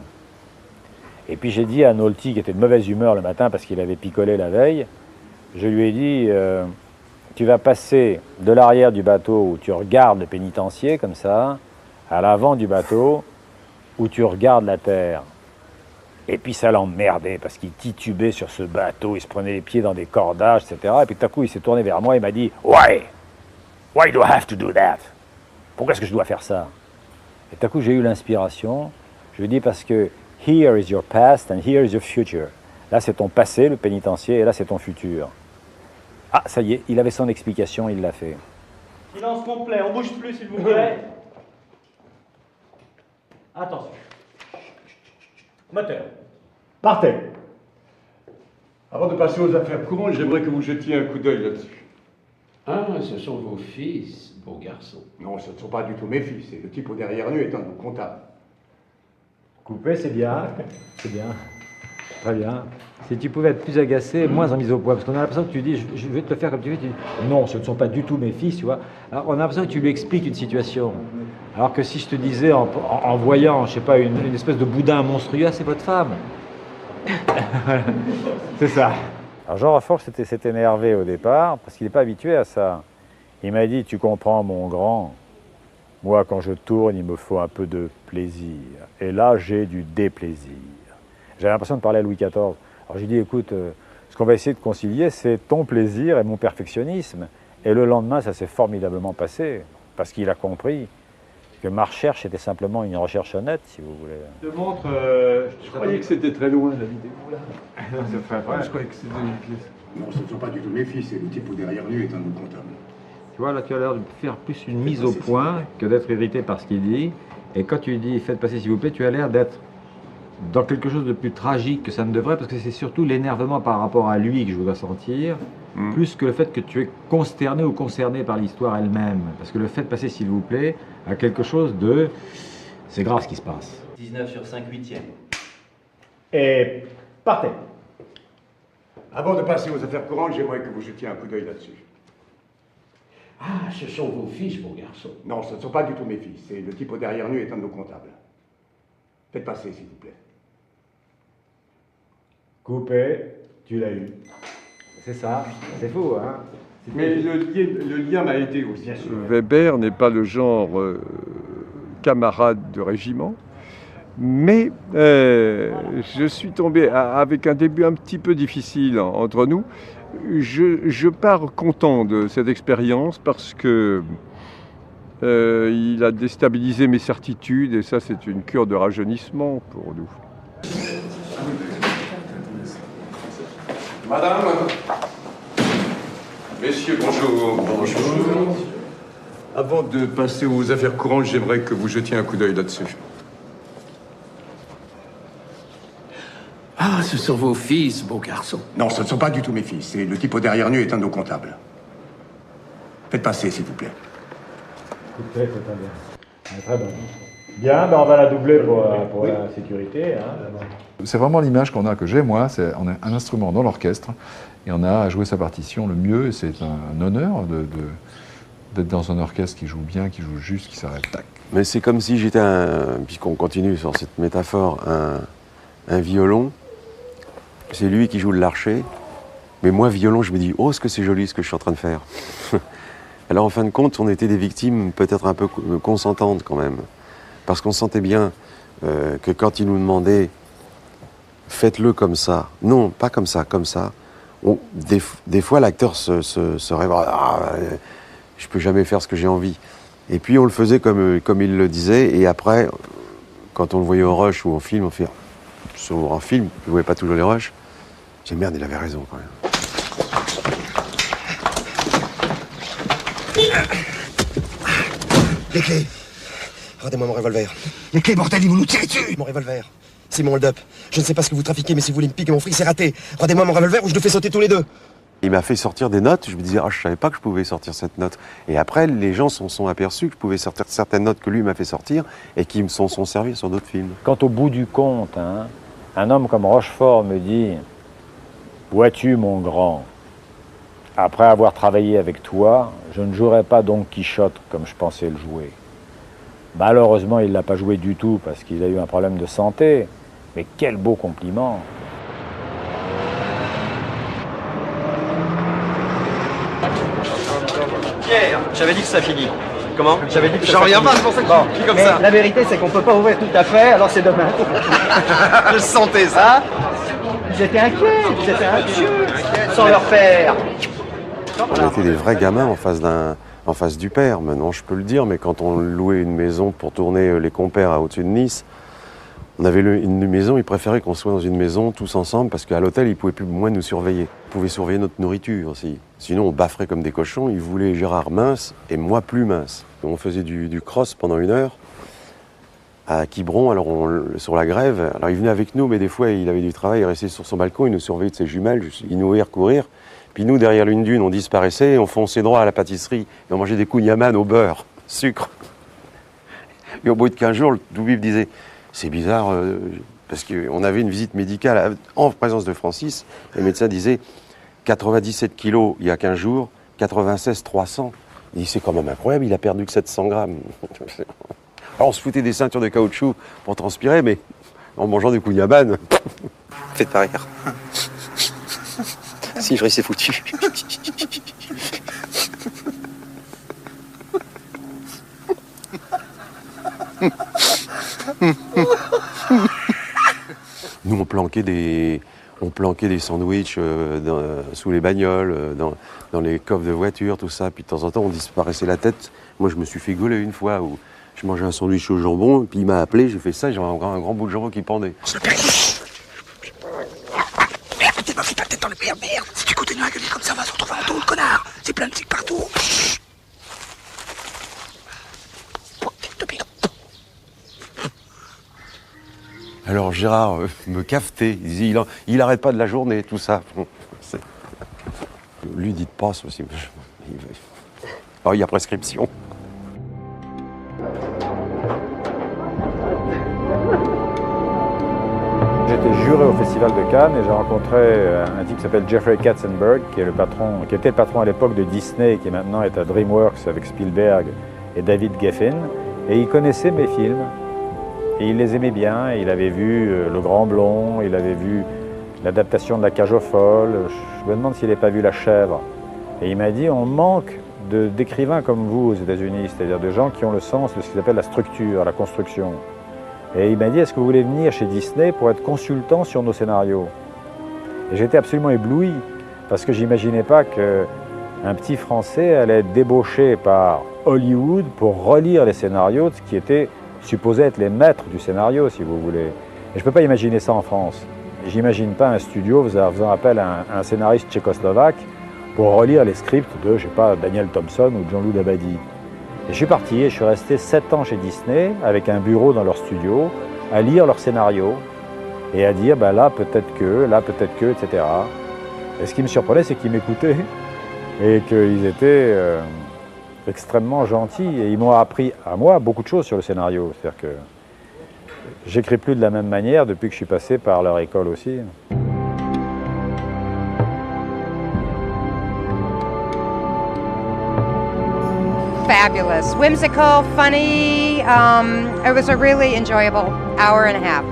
Et puis j'ai dit à Nolte, qui était de mauvaise humeur le matin parce qu'il avait picolé la veille, je lui ai dit tu vas passer de l'arrière du bateau où tu regardes le pénitencier comme ça, à l'avant du bateau où tu regardes la terre. Et puis ça l'emmerdait parce qu'il titubait sur ce bateau, il se prenait les pieds dans des cordages, etc. Et puis tout à coup, il s'est tourné vers moi et m'a dit « Why? Why do I have to do that? Pourquoi est-ce que je dois faire ça ?» Et tout à coup, j'ai eu l'inspiration. Je lui ai dit parce que « Here is your past and here is your future. » Là, c'est ton passé, le pénitencier, et là, c'est ton futur. Ah, ça y est, il avait son explication, il l'a fait. Silence complet, on bouge plus, s'il vous plaît. Attention. Moteur. Partez. Avant de passer aux affaires courantes, j'aimerais que vous jetiez un coup d'œil là-dessus. Ah, ce sont vos fils, beaux garçons. Non, ce ne sont pas du tout mes fils. Et le type derrière nous est un de nos comptables. Coupé, c'est bien. C'est bien. Très bien. Si tu pouvais être plus agacé, moins en mise au point, parce qu'on a l'impression que tu dis, je vais te le faire comme tu veux, tu dis, non, ce ne sont pas du tout mes fils, tu vois. Alors, on a l'impression que tu lui expliques une situation. Alors que si je te disais, en voyant, je sais pas, une espèce de boudin monstrueux, ah, c'est votre femme. C'est ça. Alors Jean Rochefort s'est énervé au départ, parce qu'il n'est pas habitué à ça. Il m'a dit, tu comprends, mon grand, moi, quand je tourne, il me faut un peu de plaisir. Et là, j'ai du déplaisir. J'avais l'impression de parler à Louis XIV. Alors j'ai dit, écoute, ce qu'on va essayer de concilier, c'est ton plaisir et mon perfectionnisme. Et le lendemain, ça s'est formidablement passé, parce qu'il a compris que ma recherche était simplement une recherche honnête, si vous voulez. Je te montre... je croyais que c'était très loin, la vidéo, là. Non, c'est très vrai. Je croyais que c'était... Non, ce ne sont pas du tout mes fils, et le type derrière nous est un de nos comptables. Tu vois, là, tu as l'air de faire plus une mise au point que d'être irrité par ce qu'il dit. Et quand tu dis « faites passer, s'il vous plaît », tu as l'air d'être dans quelque chose de plus tragique que ça ne devrait, parce que c'est surtout l'énervement par rapport à lui que je voudrais sentir, plus que le fait que tu es consterné ou concerné par l'histoire elle-même. Parce que le fait de passer, s'il vous plaît, a quelque chose de... C'est grave ce qui se passe. 19 sur 5 huitièmes. Et partez. Avant de passer aux affaires courantes, j'aimerais que vous jetiez un coup d'œil là-dessus. Ah, ce sont vos fils, beaux garçons. Non, ce ne sont pas du tout mes fils. Et le type derrière nous est un de nos comptables. Faites passer, s'il vous plaît. Coupé, tu l'as eu. C'est ça, c'est fou, hein. Mais le lien m'a aidé aussi. Weber n'est pas le genre camarade de régiment, mais je suis tombé avec un début un petit peu difficile entre nous. Je pars content de cette expérience parce que il a déstabilisé mes certitudes et ça c'est une cure de rajeunissement pour nous. Madame, messieurs, bonjour. Bonjour. Avant de passer aux affaires courantes, j'aimerais que vous jetiez un coup d'œil là-dessus. Ah, ce sont vos fils, beaux garçons. Non, ce ne sont pas du tout mes fils. Et le type derrière nous est un de nos comptables. Faites passer, s'il vous plaît. Très bien. Très bon. Bien, ben on va la doubler pour la sécurité. Hein. C'est vraiment l'image qu'on a, que j'ai moi, c'est on a un instrument dans l'orchestre et on a à jouer sa partition le mieux. C'est un honneur d'être dans un orchestre qui joue bien, qui joue juste, qui s'arrête tac. Mais c'est comme si j'étais puisqu'on continue sur cette métaphore, un violon. C'est lui qui joue le larcher. Mais moi, violon, je me dis, oh, est-ce que c'est joli ce que je suis en train de faire. Alors en fin de compte, on était des victimes peut-être un peu consentantes quand même. Parce qu'on sentait bien que quand il nous demandait « faites-le comme ça », non, pas comme ça, comme ça, des fois l'acteur se rêvait « je peux jamais faire ce que j'ai envie ». Et puis on le faisait comme il le disait, et après, quand on le voyait au rush ou en film, on fait « sur un film, je ne voyais pas toujours les rushs », j'ai dit « merde, il avait raison quand même ». Les clés. Rendez-moi mon revolver. Les clés, bordel, ils vont nous tirer dessus. Mon revolver. C'est mon hold-up. Je ne sais pas ce que vous trafiquez, mais si vous voulez me piquer mon fric, c'est raté. Rendez-moi mon revolver ou je le fais sauter tous les deux. Il m'a fait sortir des notes, je me disais, je savais pas que je pouvais sortir cette note. Et après, les gens s'en sont aperçus que je pouvais sortir certaines notes que lui m'a fait sortir et qui me sont servis sur d'autres films. Quand au bout du compte, hein, un homme comme Rochefort me dit « Vois-tu, mon grand, après avoir travaillé avec toi, je ne jouerai pas Don Quichotte comme je pensais le jouer. » Malheureusement, il ne l'a pas joué du tout parce qu'il a eu un problème de santé. Mais quel beau compliment! Pierre, j'avais dit que ça finit. Comment? J'avais dit que J'en reviens pas, c'est pour ça que je suis comme ça. La vérité, c'est qu'on peut pas ouvrir tout à fait, alors c'est dommage. Je sentais ça. Ils étaient inquiets, sans leur père. On a été des vrais gamins en face du père. Maintenant, je peux le dire, mais quand on louait une maison pour tourner Les Compères à au-dessus de Nice, on avait une maison, ils préféraient qu'on soit dans une maison tous ensemble parce qu'à l'hôtel, ils ne pouvaient plus moins nous surveiller. Ils pouvaient surveiller notre nourriture aussi. Sinon, on bafferait comme des cochons. Ils voulaient Gérard mince et moi plus mince. On faisait du cross pendant 1 heure à Quiberon, alors sur la grève. Alors il venait avec nous, mais des fois, il avait du travail, il restait sur son balcon, il nous surveillait de ses jumelles, il nous voyait recourir. Puis nous, derrière l'une dune, on disparaissait, on fonçait droit à la pâtisserie et on mangeait des kouign-amann au beurre, sucre. Et au bout de 15 jours, le Doubib disait « C'est bizarre, parce qu'on avait une visite médicale en présence de Francis, et le médecin disait « 97 kilos il y a 15 jours, 96 300 ». Il dit « C'est quand même incroyable, il a perdu que 700 grammes ». Alors on se foutait des ceintures de caoutchouc pour transpirer, mais en mangeant des kouign-amann, faites pas rire. Si je restais foutu. Nous, on planquait des sandwichs sous les bagnoles, dans les coffres de voitures, tout ça. Puis de temps en temps, on disparaissait la tête. Moi, je me suis fait gauler une fois où je mangeais un sandwich au jambon, puis il m'a appelé, j'ai fait ça, j'avais un grand bout de jambon qui pendait. Merde, si tu continues à gueuler comme ça, on va se retrouver en taule, connard. C'est plein de trucs partout. Alors Gérard me cafetait, il disait il arrête pas de la journée, tout ça. Lui, dites pas, c'est aussi. Alors il y a prescription. J'étais juré au Festival de Cannes et j'ai rencontré un type qui s'appelle Jeffrey Katzenberg, qui était le patron à l'époque de Disney et qui maintenant est à DreamWorks avec Spielberg et David Geffen. Et il connaissait mes films et il les aimait bien. Il avait vu Le Grand Blond, il avait vu l'adaptation de La Cage aux Folles. Je me demande s'il n'avait pas vu La Chèvre. Et il m'a dit on manque d'écrivains comme vous aux États-Unis, c'est-à-dire de gens qui ont le sens de ce qu'ils appellent la structure, la construction. Et il m'a dit, est-ce que vous voulez venir chez Disney pour être consultant sur nos scénarios? Et j'étais absolument ébloui, parce que j'imaginais pas qu'un petit Français allait être débauché par Hollywood pour relire les scénarios, ce qui était supposé être les maîtres du scénario, si vous voulez. Et je ne peux pas imaginer ça en France. J'imagine pas un studio faisant appel à un scénariste tchécoslovaque pour relire les scripts de, je sais pas, Daniel Thompson ou Jean-Loup Dabadi. Et je suis parti et je suis resté 7 ans chez Disney, avec un bureau dans leur studio, à lire leurs scénarios et à dire ben là peut-être que, etc. Et ce qui me surprenait, c'est qu'ils m'écoutaient et qu'ils étaient extrêmement gentils. Et ils m'ont appris à moi beaucoup de choses sur le scénario. C'est-à-dire que j'écris plus de la même manière depuis que je suis passé par leur école aussi. Fabulous, whimsical, funny. It was a really enjoyable hour and a half.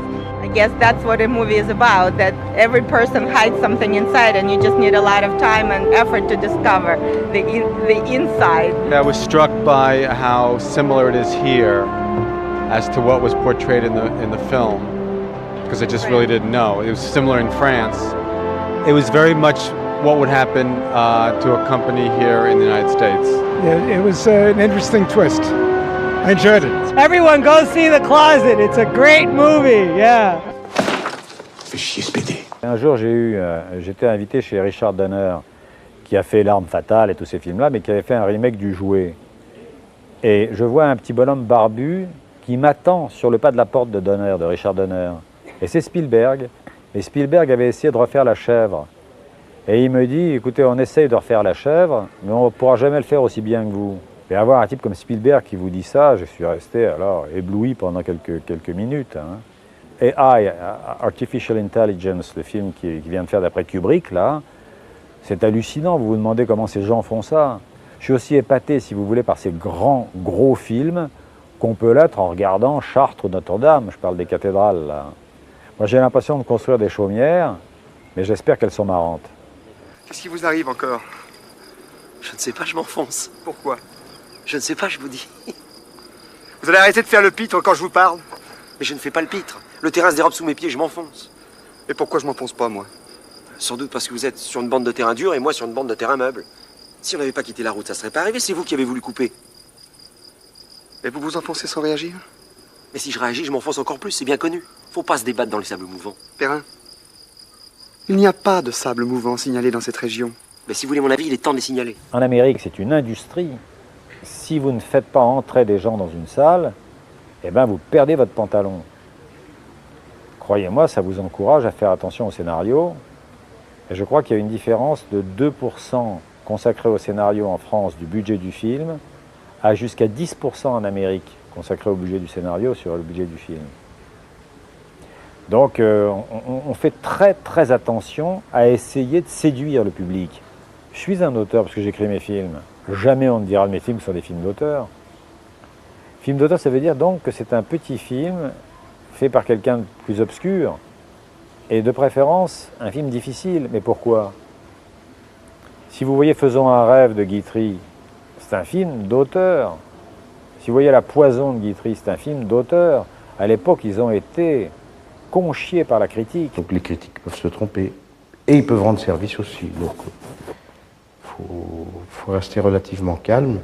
I guess that's what a movie is about, that every person hides something inside and you just need a lot of time and effort to discover the inside. I was struck by how similar it is here as to what was portrayed in the film, because I just really didn't know. It was similar in France. It was very much what would happen to a company here in the United States. It was an interesting twist. I enjoyed it. Everyone go see The Closet. It's a great movie. Yeah. Fais chier ce PD. Un jour, j'étais invité chez Richard Donner, qui a fait L'Arme Fatale et tous ces films-là, mais qui avait fait un remake du Jouet. Et je vois un petit bonhomme barbu qui m'attend sur le pas de la porte de Donner, de Richard Donner. Et c'est Spielberg. Et Spielberg avait essayé de refaire La Chèvre. Et il me dit, écoutez, on essaye de refaire La Chèvre, mais on ne pourra jamais le faire aussi bien que vous. Et avoir un type comme Spielberg qui vous dit ça, je suis resté alors ébloui pendant quelques minutes. Hein. AI, Artificial Intelligence, le film qui vient de faire d'après Kubrick, là, c'est hallucinant. Vous vous demandez comment ces gens font ça. Je suis aussi épaté, si vous voulez, par ces grands, gros films qu'on peut l'être en regardant Chartres ou Notre-Dame. Je parle des cathédrales, là. Moi, j'ai l'impression de construire des chaumières, mais j'espère qu'elles sont marrantes. Qu'est-ce qui vous arrive encore? Je ne sais pas, je m'enfonce. Pourquoi? Je ne sais pas, je vous dis. Vous allez arrêter de faire le pitre quand je vous parle? Mais je ne fais pas le pitre. Le terrain se dérobe sous mes pieds, je m'enfonce. Et pourquoi je m'enfonce pas, moi? Sans doute parce que vous êtes sur une bande de terrain dur et moi sur une bande de terrain meuble. Si on n'avait pas quitté la route, ça serait pas arrivé, c'est vous qui avez voulu couper. Et vous vous enfoncez sans réagir? Mais si je réagis, je m'enfonce encore plus, c'est bien connu. Faut pas se débattre dans les sables mouvants. Perrin, il n'y a pas de sable mouvant signalé dans cette région. Mais si vous voulez mon avis, il est temps de les signaler. En Amérique, c'est une industrie. Si vous ne faites pas entrer des gens dans une salle, eh ben vous perdez votre pantalon. Croyez-moi, ça vous encourage à faire attention au scénario. Et je crois qu'il y a une différence de 2% consacré au scénario en France du budget du film, à jusqu'à 10% en Amérique consacré au budget du scénario sur le budget du film. Donc on fait très très attention à essayer de séduire le public. Je suis un auteur parce que j'écris mes films. Jamais on ne dira de mes films que ce sont des films d'auteur. Film d'auteur, ça veut dire donc que c'est un petit film fait par quelqu'un de plus obscur et de préférence un film difficile. Mais pourquoi? Si vous voyez Faisons un rêve de Guitry, c'est un film d'auteur. Si vous voyez La Poison de Guitry, c'est un film d'auteur. À l'époque, ils ont été conchiés par la critique. Donc les critiques peuvent se tromper et ils peuvent rendre service aussi. Donc faut rester relativement calme.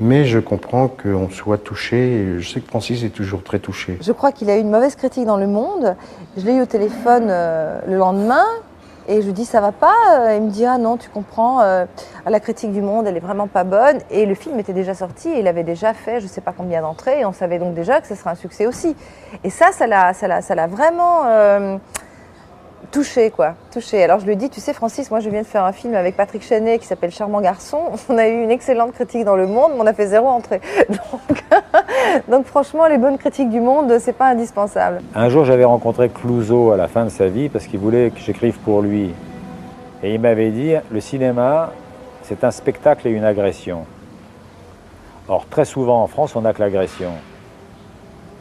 Mais je comprends qu'on soit touché. Je sais que Francis est toujours très touché. Je crois qu'il a eu une mauvaise critique dans Le Monde. Je l'ai eu au téléphone le lendemain et je lui dis ça va pas. Il me dit ah non, tu comprends, la critique du Monde elle est vraiment pas bonne. Et le film était déjà sorti et il avait déjà fait je sais pas combien d'entrées et on savait donc déjà que ce serait un succès aussi. Et ça l'a vraiment touché quoi, touché. Alors je lui ai dit tu sais Francis, moi je viens de faire un film avec Patrick Chenet qui s'appelle Charmant garçon. On a eu une excellente critique dans Le Monde, mais on a fait 0 entrée. Donc franchement les bonnes critiques du Monde c'est pas indispensable. Un jour j'avais rencontré Clouzot à la fin de sa vie parce qu'il voulait que j'écrive pour lui. Et il m'avait dit le cinéma c'est un spectacle et une agression. Or très souvent en France on n'a que l'agression.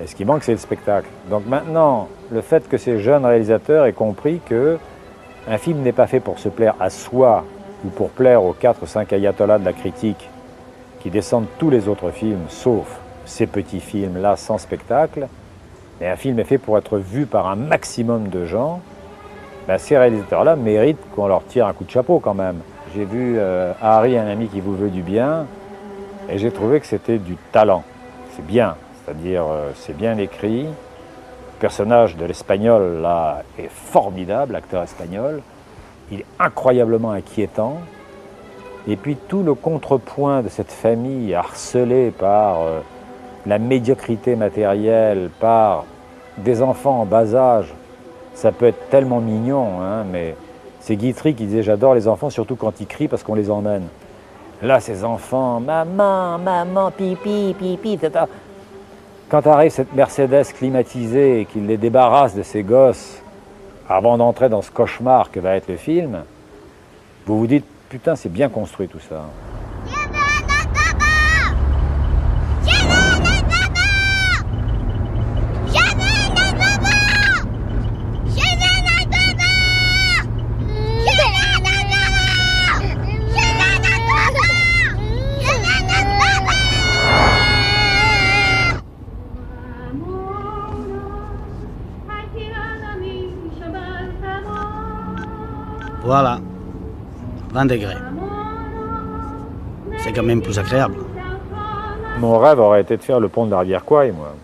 Et ce qui manque, c'est le spectacle. Donc maintenant, le fait que ces jeunes réalisateurs aient compris qu'un film n'est pas fait pour se plaire à soi ou pour plaire aux 4 ou 5 ayatollahs de la critique qui descendent tous les autres films, sauf ces petits films-là sans spectacle, mais un film est fait pour être vu par un maximum de gens, ben ces réalisateurs-là méritent qu'on leur tire un coup de chapeau quand même. J'ai vu Harry, un ami qui vous veut du bien, et j'ai trouvé que c'était du talent. C'est bien. C'est-à-dire, c'est bien écrit. Le personnage de l'Espagnol, là, est formidable, l'acteur espagnol. Il est incroyablement inquiétant. Et puis, tout le contrepoint de cette famille harcelée par la médiocrité matérielle, par des enfants en bas âge, ça peut être tellement mignon, hein, mais c'est Guitry qui disait « J'adore les enfants, surtout quand ils crient parce qu'on les emmène. » Là, ces enfants, « Maman, maman, pipi, pipi, etc. » Quand arrive cette Mercedes climatisée et qu'il les débarrasse de ces gosses avant d'entrer dans ce cauchemar que va être le film, vous vous dites, putain, c'est bien construit tout ça. Voilà, 20 degrés. C'est quand même plus agréable. Mon rêve aurait été de faire le pont de la rivière Kwai, moi.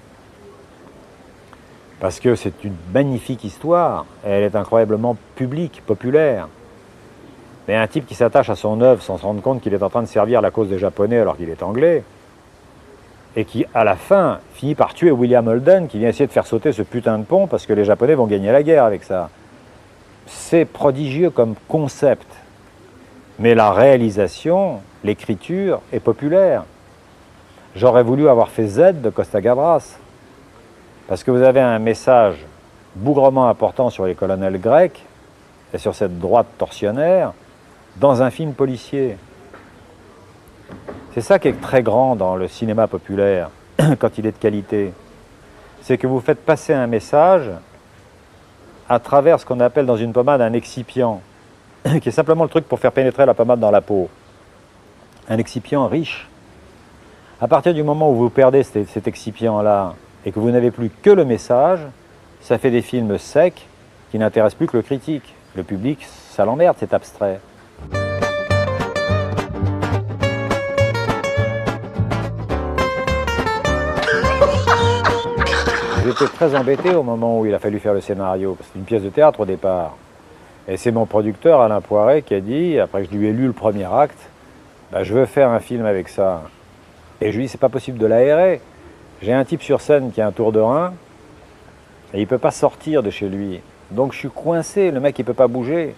Parce que c'est une magnifique histoire, et elle est incroyablement publique, populaire. Mais un type qui s'attache à son œuvre sans se rendre compte qu'il est en train de servir la cause des Japonais alors qu'il est anglais, et qui, à la fin, finit par tuer William Holden, qui vient essayer de faire sauter ce putain de pont parce que les Japonais vont gagner la guerre avec ça. C'est prodigieux comme concept, mais la réalisation, l'écriture est populaire. J'aurais voulu avoir fait Z de Costa Gavras, parce que vous avez un message bougrement important sur les colonels grecs et sur cette droite tortionnaire dans un film policier. C'est ça qui est très grand dans le cinéma populaire, quand il est de qualité. C'est que vous faites passer un message à travers ce qu'on appelle dans une pommade un excipient, qui est simplement le truc pour faire pénétrer la pommade dans la peau. Un excipient riche. À partir du moment où vous perdez cet excipient-là et que vous n'avez plus que le message, ça fait des films secs qui n'intéressent plus que le critique. Le public, ça l'emmerde, c'est abstrait. J'étais très embêté au moment où il a fallu faire le scénario, parce que c'est une pièce de théâtre au départ. Et c'est mon producteur, Alain Poiret, qui a dit, après que je lui ai lu le premier acte, bah, je veux faire un film avec ça. Et je lui ai dit, c'est pas possible de l'aérer. J'ai un type sur scène qui a un tour de rein, et il ne peut pas sortir de chez lui. Donc je suis coincé, le mec il ne peut pas bouger.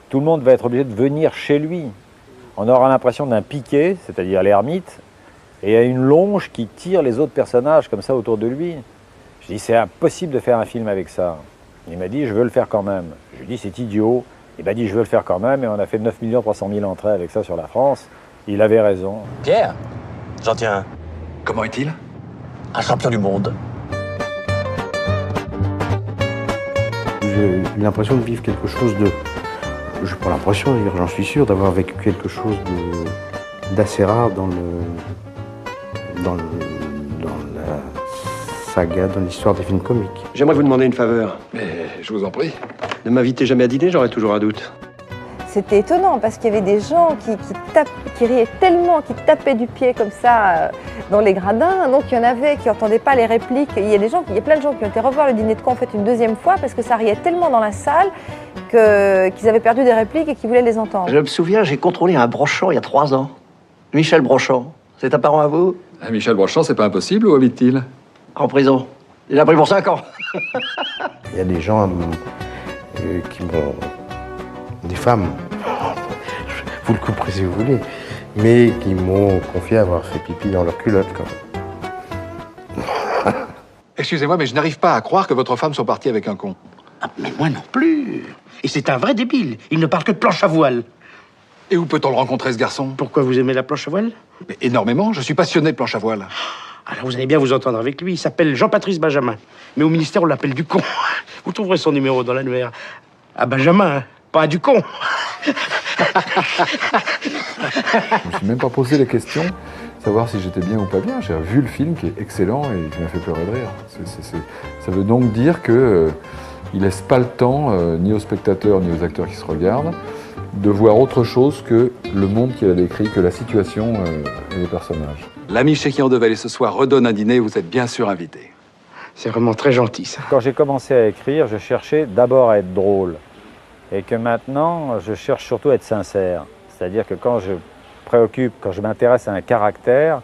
Tout le monde va être obligé de venir chez lui. On aura l'impression d'un piquet, c'est-à-dire l'ermite, et il y a une longe qui tire les autres personnages comme ça autour de lui. Je dis, c'est impossible de faire un film avec ça. Il m'a dit, je veux le faire quand même. Je lui ai dit, c'est idiot. Il m'a dit, je veux le faire quand même, et on a fait 9 300 000 entrées avec ça sur la France. Il avait raison. Pierre, j'en tiens un. Comment est-il? Un champion du monde. J'ai eu l'impression de vivre quelque chose de... Je n'ai pas l'impression, d'ailleurs, j'en suis sûr, d'avoir vécu quelque chose d'assez rare dans la saga, dans l'histoire des films comiques. J'aimerais vous demander une faveur. Mais je vous en prie. Ne m'invitez jamais à dîner, j'aurais toujours un doute. C'était étonnant parce qu'il y avait des gens qui riaient tellement, qui tapaient du pied comme ça dans les gradins. Donc il y en avait qui n'entendaient pas les répliques. Il y a plein de gens qui ont été revoir le dîner de con en fait une deuxième fois parce que ça riait tellement dans la salle qu'ils avaient perdu des répliques et qu'ils voulaient les entendre. Je me souviens, j'ai contrôlé un Brochant il y a 3 ans. Michel Brochant. C'est un parent à vous? Michel Brochant, c'est pas impossible, où habite-t-il? En prison. Il a pris pour 5 ans. Il y a des gens qui m'ont... Des femmes, vous le couperez si vous voulez, mais qui m'ont confié avoir fait pipi dans leur culotte quand même. Excusez-moi, mais je n'arrive pas à croire que votre femme soit partie avec un con. Ah, mais moi non plus. Et c'est un vrai débile. Il ne parle que de planche à voile. Et où peut-on le rencontrer, ce garçon? Pourquoi vous aimez la planche à voile? Mais énormément, je suis passionné de planche à voile. Alors vous allez bien vous entendre avec lui. Il s'appelle Jean-Patrice Benjamin. Mais au ministère, on l'appelle du con. Vous trouverez son numéro dans l'annuaire. À Benjamin, hein. Pas à du con. Je me suis même pas posé la question, savoir si j'étais bien ou pas bien. J'ai vu le film qui est excellent et qui m'a fait pleurer de rire. Ça veut donc dire qu'il ne laisse pas le temps, ni aux spectateurs, ni aux acteurs qui se regardent, de voir autre chose que le monde qu'il a décrit, que la situation et les personnages. L'ami chez qui on devait aller ce soir redonne un dîner, vous êtes bien sûr invité. C'est vraiment très gentil, ça. Quand j'ai commencé à écrire, je cherchais d'abord à être drôle. Et que maintenant, je cherche surtout à être sincère. C'est-à-dire que quand je m'intéresse à un caractère,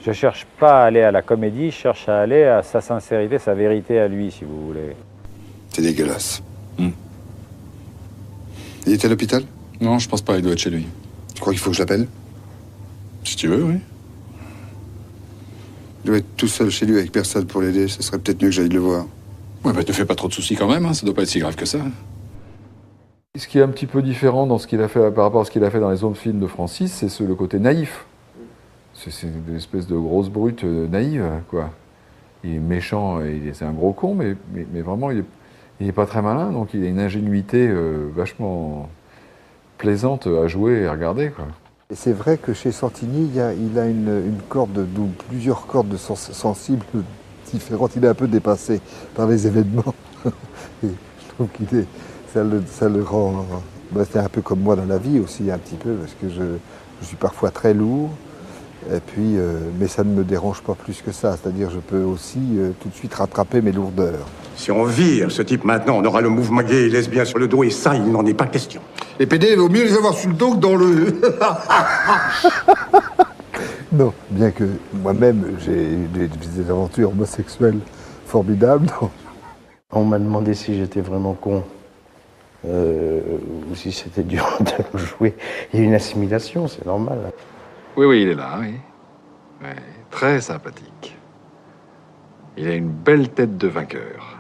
je ne cherche pas à aller à la comédie, je cherche à aller à sa sincérité, sa vérité à lui, si vous voulez. C'est dégueulasse. Il est à l'hôpital? Non, je pense pas, il doit être chez lui. Tu crois qu'il faut que je l'appelle? Si tu veux, oui. Il doit être tout seul chez lui avec personne pour l'aider, ce serait peut-être mieux que j'aille le voir. Ouais, bah te fais pas trop de soucis quand même, hein. Ça doit pas être si grave que ça. Ce qui est un petit peu différent dans ce qu'il a fait par rapport à ce qu'il a fait dans les autres films de Francis, c'est le côté naïf. C'est une espèce de grosse brute naïve, quoi. Il est méchant, c'est un gros con, mais vraiment, il est pas très malin, donc il a une ingénuité vachement plaisante à jouer et à regarder, quoi. Et c'est vrai que chez Santini, il a une corde, plusieurs cordes sensibles différentes. Il est un peu dépassé par les événements. Et je trouve qu'il est... Ça le rend... c'est un peu comme moi dans la vie aussi, un petit peu, parce que je suis parfois très lourd, et puis, mais ça ne me dérange pas plus que ça. C'est-à-dire je peux aussi tout de suite rattraper mes lourdeurs. Si on vire ce type maintenant, on aura le mouvement gay et lesbien sur le dos, et ça, il n'en est pas question. Les PD, il vaut mieux les avoir sur le dos que dans le... Non, bien que moi-même, j'ai eu des aventures homosexuelles formidables. On m'a demandé si j'étais vraiment con. Ou si c'était dur de jouer. Il y a une assimilation, c'est normal. Oui, il est là, oui. Ouais, très sympathique. Il a une belle tête de vainqueur.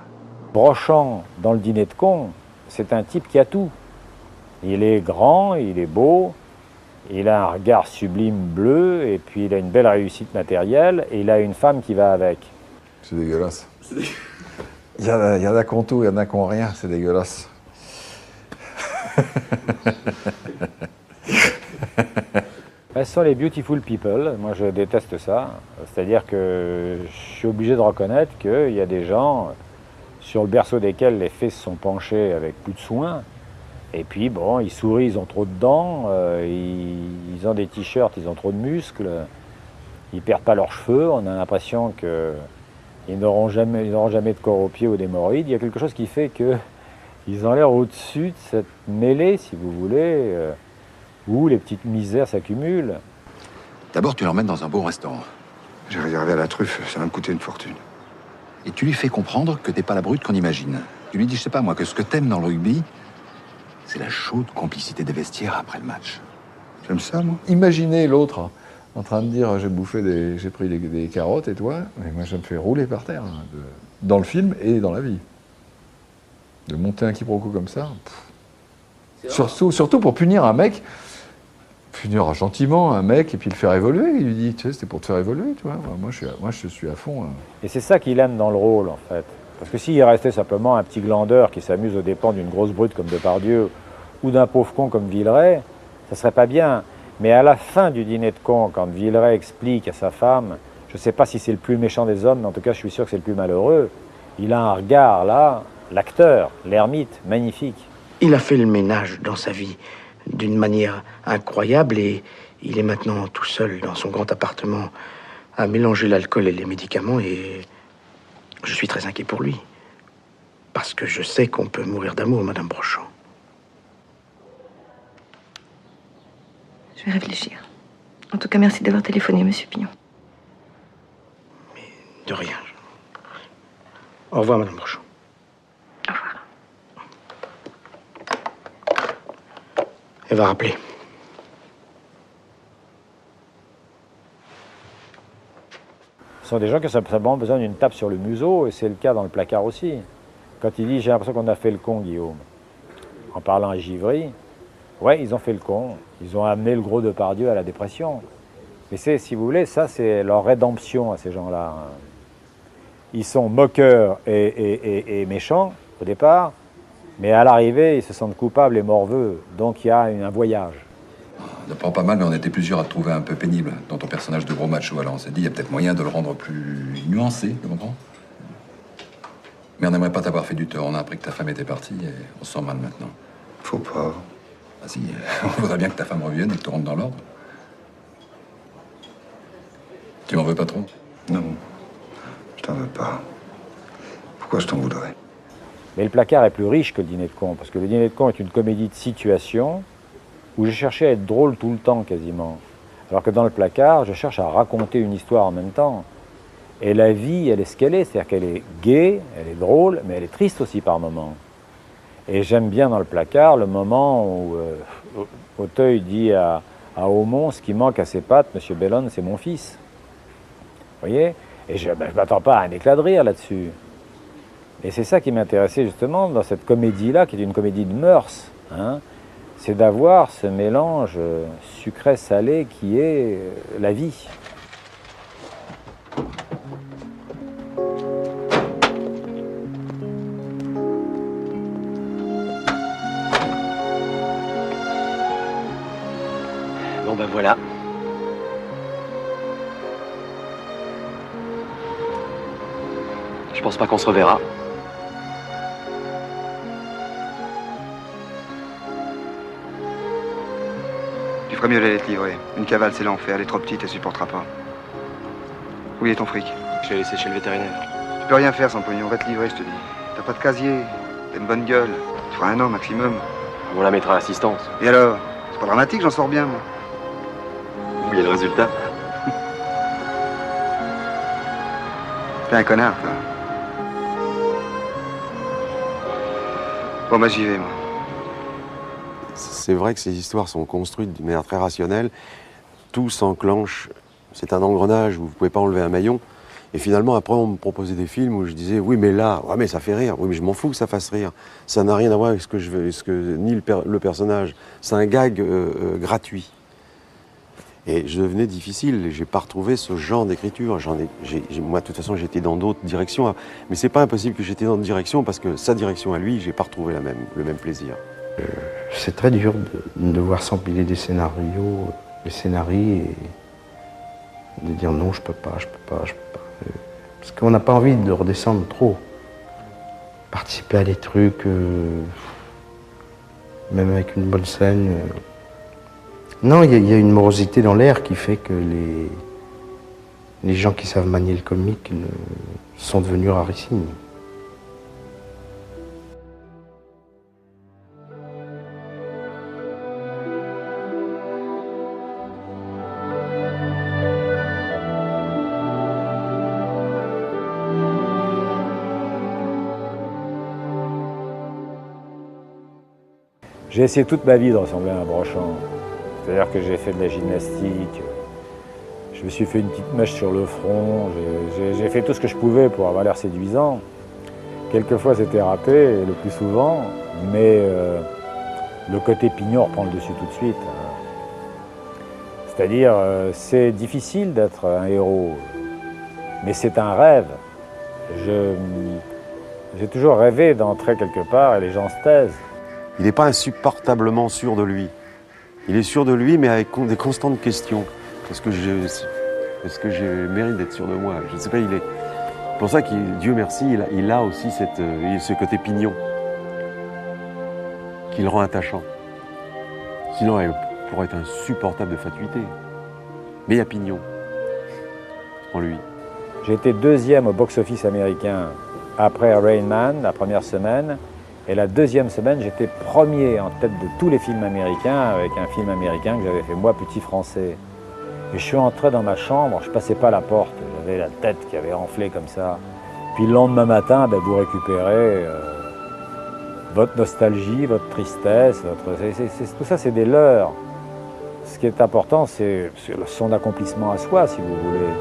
Brochant, dans le dîner de con, c'est un type qui a tout. Il est grand, il est beau, il a un regard sublime bleu, et puis il a une belle réussite matérielle, et il a une femme qui va avec. C'est dégueulasse. Il y en a qui ont tout, il y en a qui n'ont rien, c'est dégueulasse. Ce sont les beautiful people. Moi, je déteste ça. C'est-à-dire que je suis obligé de reconnaître qu'il y a des gens sur le berceau desquels les fées se sont penchées avec plus de soin. Et puis, bon, ils sourient, ils ont trop de dents, ils ont des t-shirts, ils ont trop de muscles, ils perdent pas leurs cheveux, on a l'impression qu'ils n'auront jamais de corps aux pieds ou d'hémorroïdes. Il y a quelque chose qui fait qu'ils ont l'air au-dessus de cette mêlée, si vous voulez, où les petites misères s'accumulent. D'abord, tu l'emmènes dans un beau restaurant. J'ai réservé à la truffe, ça va me coûter une fortune. Et tu lui fais comprendre que t'es pas la brute qu'on imagine. Tu lui dis, je sais pas moi, que ce que t'aimes dans le rugby, c'est la chaude complicité des vestiaires après le match. J'aime ça, moi. Imaginez l'autre en train de dire j'ai pris des carottes et toi, mais moi je me fais rouler par terre, dans le film et dans la vie. De monter un quiproquo comme ça. Surtout pour punir un mec, punir gentiment un mec et puis le faire évoluer. Il lui dit, tu sais, c'était pour te faire évoluer, tu vois. Moi je suis à fond. Et c'est ça qu'il aime dans le rôle, en fait. Parce que s'il restait simplement un petit glandeur qui s'amuse aux dépens d'une grosse brute comme Depardieu ou d'un pauvre con comme Villeray, ça serait pas bien. Mais à la fin du dîner de cons, quand Villeray explique à sa femme, je ne sais pas si c'est le plus méchant des hommes, mais en tout cas je suis sûr que c'est le plus malheureux, il a un regard là, l'acteur, l'ermite, magnifique. Il a fait le ménage dans sa vie d'une manière incroyable et il est maintenant tout seul dans son grand appartement à mélanger l'alcool et les médicaments et je suis très inquiet pour lui. Parce que je sais qu'on peut mourir d'amour, Madame Brochant. Je vais réfléchir. En tout cas, merci d'avoir téléphoné, Monsieur Pignon. Mais de rien. Au revoir, Madame Brochant. Au revoir. Elle va rappeler. Ce sont des gens qui ont simplement besoin d'une tape sur le museau, et c'est le cas dans Le Placard aussi. Quand il dit « j'ai l'impression qu'on a fait le con, Guillaume », en parlant à Givry, ouais, ils ont fait le con. Ils ont amené le gros Depardieu à la dépression. Mais c'est, si vous voulez, ça c'est leur rédemption à ces gens-là. Ils sont moqueurs et méchants au départ, mais à l'arrivée, ils se sentent coupables et morveux. Donc il y a un voyage. Ne prend pas mal, mais on était plusieurs à te trouver un peu pénible dans ton personnage de gros macho. Alors on s'est dit, il y a peut-être moyen de le rendre plus nuancé, tu comprends? Mais on n'aimerait pas t'avoir fait du tort. On a appris que ta femme était partie et on se sent mal maintenant. Faut pas. Ah si, on voudrait bien que ta femme revienne et que tu rentres dans l'ordre. Tu m'en veux pas trop? Non, je t'en veux pas. Pourquoi je t'en voudrais? Mais Le Placard est plus riche que Le Dîner de cons, parce que Le Dîner de cons est une comédie de situation où je cherchais à être drôle tout le temps quasiment. Alors que dans Le Placard, je cherche à raconter une histoire en même temps. Et la vie, elle est ce qu'elle est, c'est-à-dire qu'elle est gaie, elle est drôle, mais elle est triste aussi par moments. Et j'aime bien dans Le Placard le moment où Auteuil dit à Aumont, ce qui manque à ses pattes, Monsieur Bellone, c'est mon fils. Vous voyez? Et je ne m'attends pas à un éclat de rire là-dessus. Et c'est ça qui m'intéressait justement dans cette comédie-là, qui est une comédie de mœurs, hein, c'est d'avoir ce mélange sucré-salé qui est la vie. Bon ben voilà. Je pense pas qu'on se reverra. Tu ferais mieux d'aller te livrer. Une cavale, c'est l'enfer. Elle est trop petite, elle supportera pas. Où est ton fric? Je l'ai laissé chez le vétérinaire. Tu peux rien faire sans pognon. Va te livrer, je te dis. T'as pas de casier. T'as une bonne gueule. Tu feras 1 an maximum. On la mettra à l'assistance. Et alors? C'est pas dramatique, j'en sors bien, moi. Où est le résultat? T'es un connard, toi. Bon, bah j'y vais, moi. C'est vrai que ces histoires sont construites d'une manière très rationnelle. Tout s'enclenche. C'est un engrenage où vous ne pouvez pas enlever un maillon. Et finalement, après, on me proposait des films où je disais, oui, mais là, ouais, mais ça fait rire. Oui, mais je m'en fous que ça fasse rire. Ça n'a rien à voir avec ce que je veux, ni le personnage. C'est un gag gratuit. Et je devenais difficile. J'ai pas retrouvé ce genre d'écriture. Moi, de toute façon, j'étais dans d'autres directions. Mais c'est pas impossible que j'étais dans d'autres directions parce que sa direction à lui, j'ai pas retrouvé le même plaisir. C'est très dur de devoir s'empiler des scénarios les scénarios et de dire non, je peux pas. Parce qu'on n'a pas envie de redescendre trop. Participer à des trucs, même avec une bonne scène. Non, il y a une morosité dans l'air qui fait que les gens qui savent manier le comique sont devenus rarissimes. J'ai essayé toute ma vie de ressembler à un Brochant. C'est-à-dire que j'ai fait de la gymnastique, je me suis fait une petite mèche sur le front, j'ai fait tout ce que je pouvais pour avoir l'air séduisant. Quelquefois c'était raté, le plus souvent, mais le côté pignon reprend le dessus tout de suite. C'est-à-dire, c'est difficile d'être un héros, mais c'est un rêve. J'ai toujours rêvé d'entrer quelque part et les gens se taisent. Il n'est pas insupportablement sûr de lui. Il est sûr de lui, mais avec des constantes questions. Est-ce que j'ai mérite d'être sûr de moi? Je ne sais pas, il est... C'est pour ça qu'il, Dieu merci, il a aussi ce côté pignon qui le rend attachant. Sinon, il pourrait être insupportable de fatuité. Mais il y a pignon en lui. J'ai été deuxième au box-office américain après Rain Man, la première semaine. Et la deuxième semaine, j'étais premier en tête de tous les films américains, avec un film américain que j'avais fait moi, petit français. Et je suis entré dans ma chambre, je passais pas la porte, j'avais la tête qui avait enflé comme ça. Puis le lendemain matin, vous récupérez votre nostalgie, votre tristesse, tout ça c'est des leurres. Ce qui est important, c'est son accomplissement à soi, si vous voulez.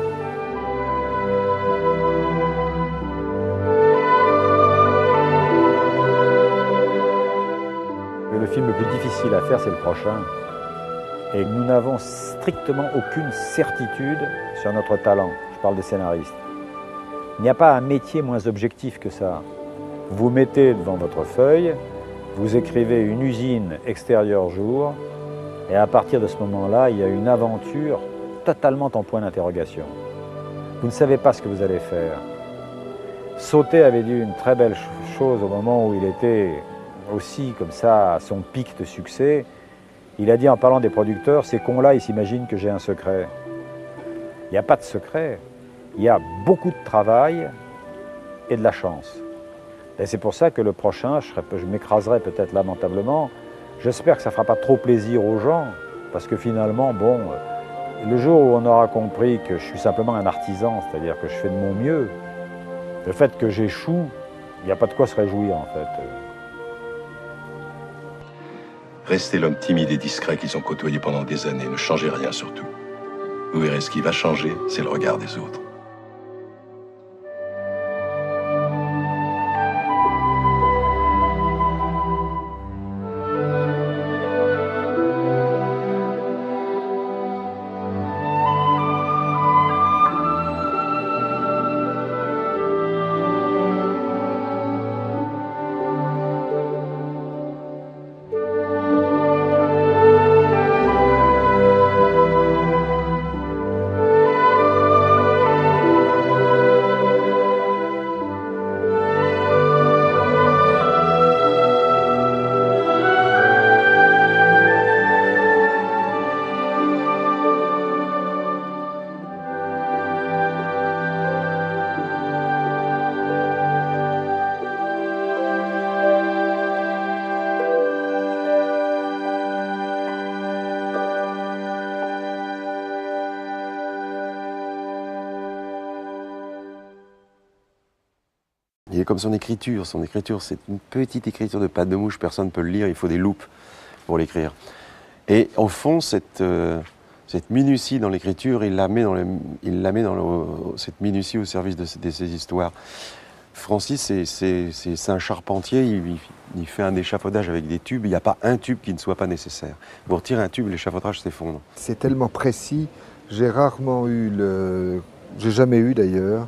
Le film le plus difficile à faire, c'est le prochain. Et nous n'avons strictement aucune certitude sur notre talent. Je parle des scénaristes. Il n'y a pas un métier moins objectif que ça. Vous mettez devant votre feuille, vous écrivez une usine extérieure jour, et à partir de ce moment-là, il y a une aventure totalement en point d'interrogation. Vous ne savez pas ce que vous allez faire. Sauté avait dit une très belle chose au moment où il était aussi comme ça à son pic de succès. Il a dit en parlant des producteurs, ces cons-là, ils s'imaginent que j'ai un secret. Il n'y a pas de secret. Il y a beaucoup de travail et de la chance. Et c'est pour ça que le prochain, je m'écraserai peut-être lamentablement. J'espère que ça ne fera pas trop plaisir aux gens, parce que finalement, bon, le jour où on aura compris que je suis simplement un artisan, c'est-à-dire que je fais de mon mieux, le fait que j'échoue, il n'y a pas de quoi se réjouir en fait. Restez l'homme timide et discret qu'ils ont côtoyé pendant des années. Ne changez rien surtout. Vous verrez, ce qui va changer, c'est le regard des autres. Il est comme son écriture c'est une petite écriture de patte de mouche, personne ne peut le lire, il faut des loupes pour l'écrire. Et au fond, cette minutie dans l'écriture, il la met dans cette minutie au service de ces histoires. Francis, c'est un charpentier, il fait un échafaudage avec des tubes, il n'y a pas un tube qui ne soit pas nécessaire. Vous retirez un tube, l'échafaudage s'effondre. C'est tellement précis, j'ai rarement eu j'ai jamais eu d'ailleurs,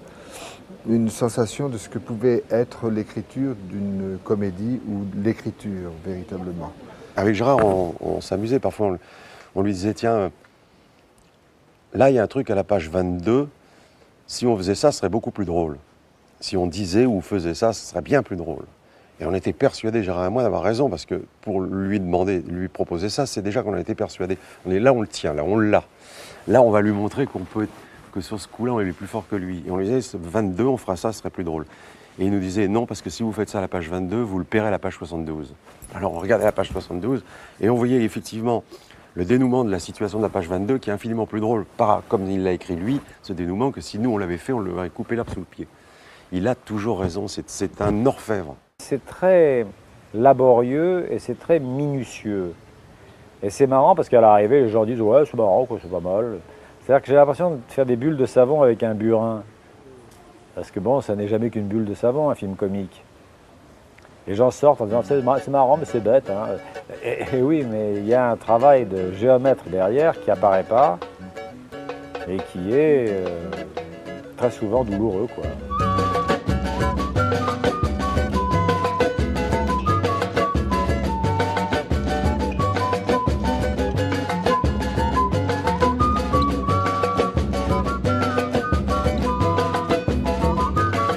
une sensation de ce que pouvait être l'écriture d'une comédie ou l'écriture véritablement. Avec Gérard, on s'amusait parfois, on lui disait tiens, Là, il y a un truc à la page 22. Si on faisait ça, ce serait beaucoup plus drôle. Si on disait ou faisait ça, ce serait bien plus drôle. Et on était persuadé, Gérard et moi, d'avoir raison, parce que pour lui proposer ça, c'est déjà qu'on a été persuadé. On est là, on le tient, là, on l'a. Là, on va lui montrer que sur ce coup-là, on est plus fort que lui. Et on lui disait, 22, on fera ça, ce serait plus drôle. Et il nous disait, non, parce que si vous faites ça à la page 22, vous le paierez à la page 72. Alors on regardait la page 72, et on voyait effectivement le dénouement de la situation de la page 22, qui est infiniment plus drôle, comme il l'a écrit lui, ce dénouement, que si nous on l'avait fait, on lui aurait coupé l'herbe sous le pied. Il a toujours raison, c'est un orfèvre. C'est très laborieux et c'est très minutieux. Et c'est marrant parce qu'à l'arrivée, les gens disent « ouais, c'est marrant, quoi, c'est pas mal ». C'est-à-dire que j'ai l'impression de faire des bulles de savon avec un burin. Parce que bon, ça n'est jamais qu'une bulle de savon, un film comique. Les gens sortent en disant « c'est marrant, mais c'est bête hein. ». Et oui, mais il y a un travail de géomètre derrière qui apparaît pas et qui est très souvent douloureux, quoi.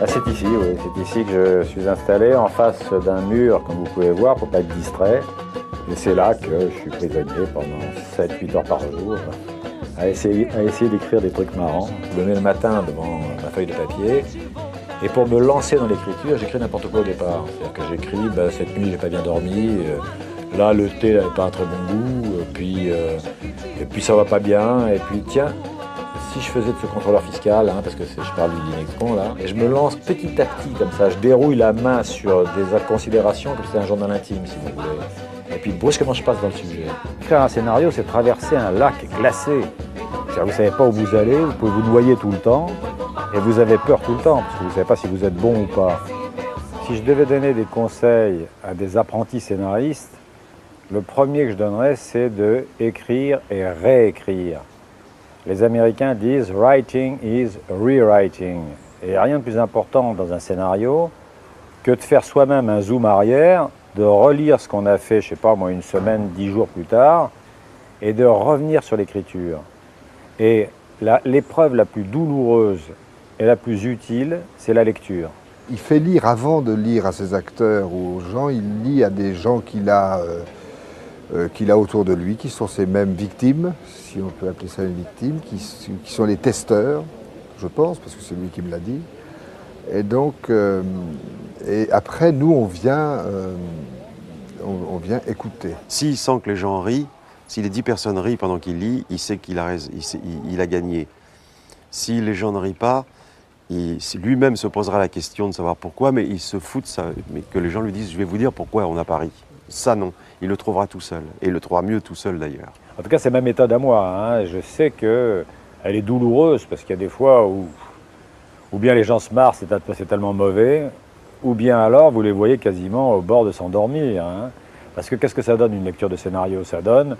C'est ici, oui, c'est ici que je suis installé, en face d'un mur, comme vous pouvez voir, pour ne pas être distrait. Et c'est là que je suis prisonnier pendant 7-8 heures par jour, à essayer d'écrire des trucs marrants. Je me mets le matin devant ma feuille de papier, et pour me lancer dans l'écriture, j'écris n'importe quoi au départ. C'est-à-dire que j'écris, cette nuit j'ai pas bien dormi, là le thé n'avait pas un très bon goût, et puis ça va pas bien, et puis tiens, si je faisais de ce contrôleur fiscal, hein, parce que je parle du Dinexcon là, et je me lance petit à petit comme ça, je dérouille la main sur des considérations comme si c'était un journal intime, si vous voulez. Et puis brusquement je passe dans le sujet. Écrire un scénario, c'est traverser un lac glacé. Vous ne savez pas où vous allez, vous pouvez vous noyer tout le temps, et vous avez peur tout le temps, parce que vous ne savez pas si vous êtes bon ou pas. Si je devais donner des conseils à des apprentis scénaristes, le premier que je donnerais, c'est de écrire et réécrire. Les Américains disent « writing is rewriting ». Et il n'y a rien de plus important dans un scénario que de faire soi-même un zoom arrière, de relire ce qu'on a fait, je ne sais pas moi, une semaine, 10 jours plus tard, et de revenir sur l'écriture. Et l'épreuve la plus douloureuse et la plus utile, c'est la lecture. Il fait lire, avant de lire à ses acteurs ou aux gens, il lit à des gens qu'il a autour de lui, qui sont ses mêmes victimes, si on peut appeler ça une victime, qui sont les testeurs, je pense, parce que c'est lui qui me l'a dit. Et donc, et après, nous, on vient écouter. S'il sent que les gens rient, si les 10 personnes rient pendant qu'il lit, il sait qu'il a, il a gagné. Si les gens ne rient pas, lui-même se posera la question de savoir pourquoi, mais il se fout de ça. Mais que les gens lui disent « je vais vous dire pourquoi on n'a pas ri ». Ça, non. Il le trouvera tout seul. Et il le trouvera mieux tout seul, d'ailleurs. En tout cas, c'est ma méthode à moi. Hein. Je sais qu'elle est douloureuse, parce qu'il y a des fois où bien les gens se marrent, c'est tellement mauvais, ou bien alors, vous les voyez quasiment au bord de s'endormir. Hein. Parce que qu'est-ce que ça donne, une lecture de scénario? Ça donne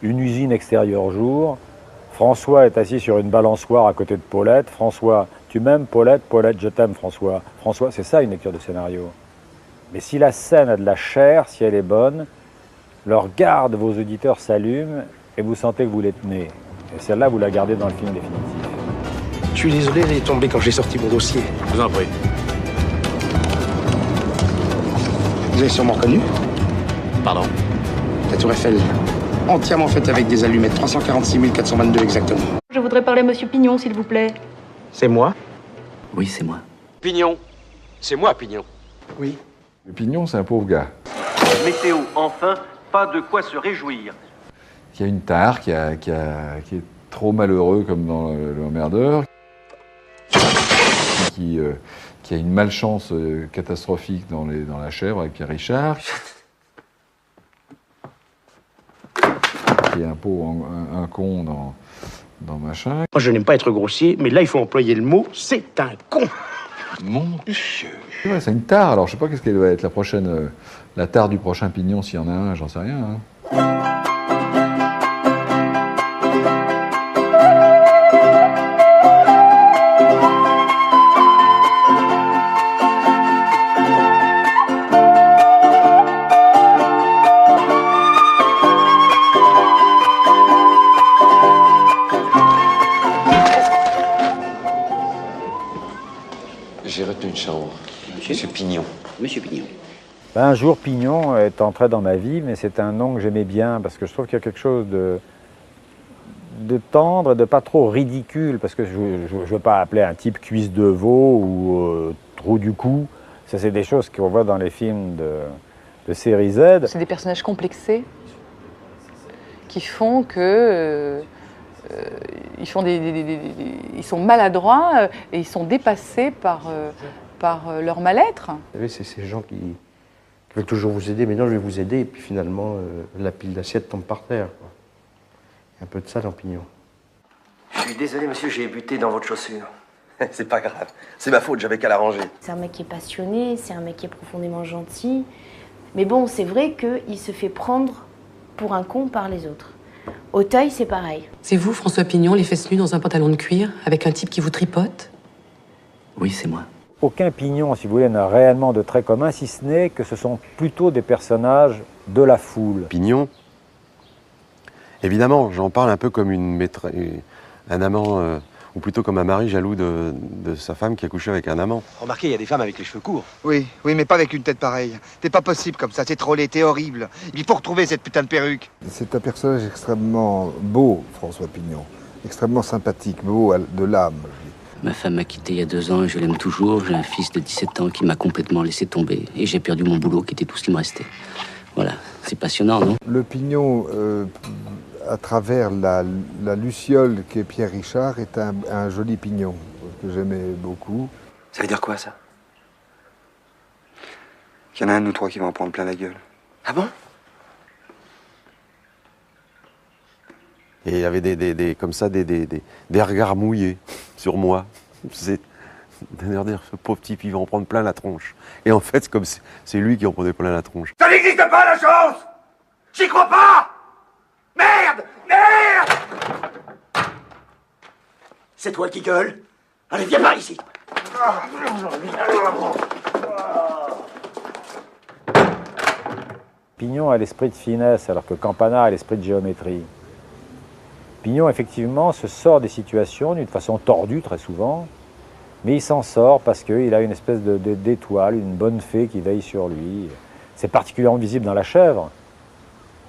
une usine extérieure jour. François est assis sur une balançoire à côté de Paulette. François, tu m'aimes, Paulette? Paulette, je t'aime, François. François, c'est ça une lecture de scénario. Mais si la scène a de la chair, si elle est bonne, le regard de vos auditeurs s'allume et vous sentez que vous les tenez. Et celle-là, vous la gardez dans le film définitif. Je suis désolé, elle est tombée quand j'ai sorti mon dossier. Je vous en prie. Vous avez sûrement reconnu? Pardon? La tour Eiffel, entièrement faite avec des allumettes, 346 422 exactement. Je voudrais parler à Monsieur Pignon, s'il vous plaît. C'est moi? Oui, c'est moi. Pignon. C'est moi, Pignon. Oui. Le Pignon, c'est un pauvre gars. Météo, enfin, pas de quoi se réjouir. Qui a une tare, qui est trop malheureux comme dans l'emmerdeur, qui a une malchance catastrophique dans La Chèvre avec Pierre Richard, qui est un con dans machin. Moi, je n'aime pas être grossier, mais là, il faut employer le mot, c'est un con. Mon Dieu. Ouais, c'est une tare, alors je sais pas qu'est-ce qu'elle va être la prochaine, la tare du prochain Pignon, s'il y en a un, j'en sais rien. Hein. Monsieur Pignon. Monsieur Pignon. Ben, un jour, Pignon est entré dans ma vie, mais c'est un nom que j'aimais bien parce que je trouve qu'il y a quelque chose de tendre et de pas trop ridicule, parce que je ne veux pas appeler un type cuisse de veau ou trou du cou. Ça, c'est des choses qu'on voit dans les films de série Z. C'est des personnages complexés qui font que ils sont maladroits et ils sont dépassés par leur mal-être. Vous savez, c'est ces gens qui veulent toujours vous aider, mais non, je vais vous aider, et puis finalement, la pile d'assiettes tombe par terre, quoi. Un peu de ça dans Pignon. Je suis désolé, monsieur, j'ai buté dans votre chaussure. C'est pas grave. C'est ma faute, j'avais qu'à l'arranger. C'est un mec qui est passionné, c'est un mec qui est profondément gentil. Mais bon, c'est vrai qu'il se fait prendre pour un con par les autres. Auteuil, c'est pareil. C'est vous, François Pignon, les fesses nues dans un pantalon de cuir, avec un type qui vous tripote? Oui, c'est moi. Aucun Pignon, si vous voulez, n'a réellement de traits communs, si ce n'est que ce sont plutôt des personnages de la foule. Pignon, évidemment, j'en parle un peu comme un amant, ou plutôt comme un mari jaloux de sa femme qui a couché avec un amant. Remarquez, il y a des femmes avec les cheveux courts. Oui, mais pas avec une tête pareille. T'es pas possible comme ça, t'es trollé, t'es horrible. Il faut retrouver cette putain de perruque. C'est un personnage extrêmement beau, François Pignon. Extrêmement sympathique, beau de l'âme. Ma femme m'a quitté il y a 2 ans et je l'aime toujours. J'ai un fils de 17 ans qui m'a complètement laissé tomber. Et j'ai perdu mon boulot qui était tout ce qui me restait. Voilà, c'est passionnant, non? Le Pignon, à travers la luciole qu'est Pierre Richard, est un joli pignon que j'aimais beaucoup. Ça veut dire quoi, ça? Qu'il y en a un de nous trois qui va en prendre plein la gueule. Ah bon? Et il y avait comme ça des regards mouillés sur moi. C'est dire, ce pauvre type, il va en prendre plein la tronche. Et en fait, c'est lui qui en prenait plein la tronche. Ça n'existe pas, la chance! J'y crois pas! Merde! Merde! C'est toi qui gueule? Allez, viens par ici. Pignon a l'esprit de finesse, alors que Campana a l'esprit de géométrie. Pignon, effectivement, se sort des situations d'une façon tordue, très souvent, mais il s'en sort parce qu'il a une espèce d'étoile, une bonne fée qui veille sur lui. C'est particulièrement visible dans La Chèvre,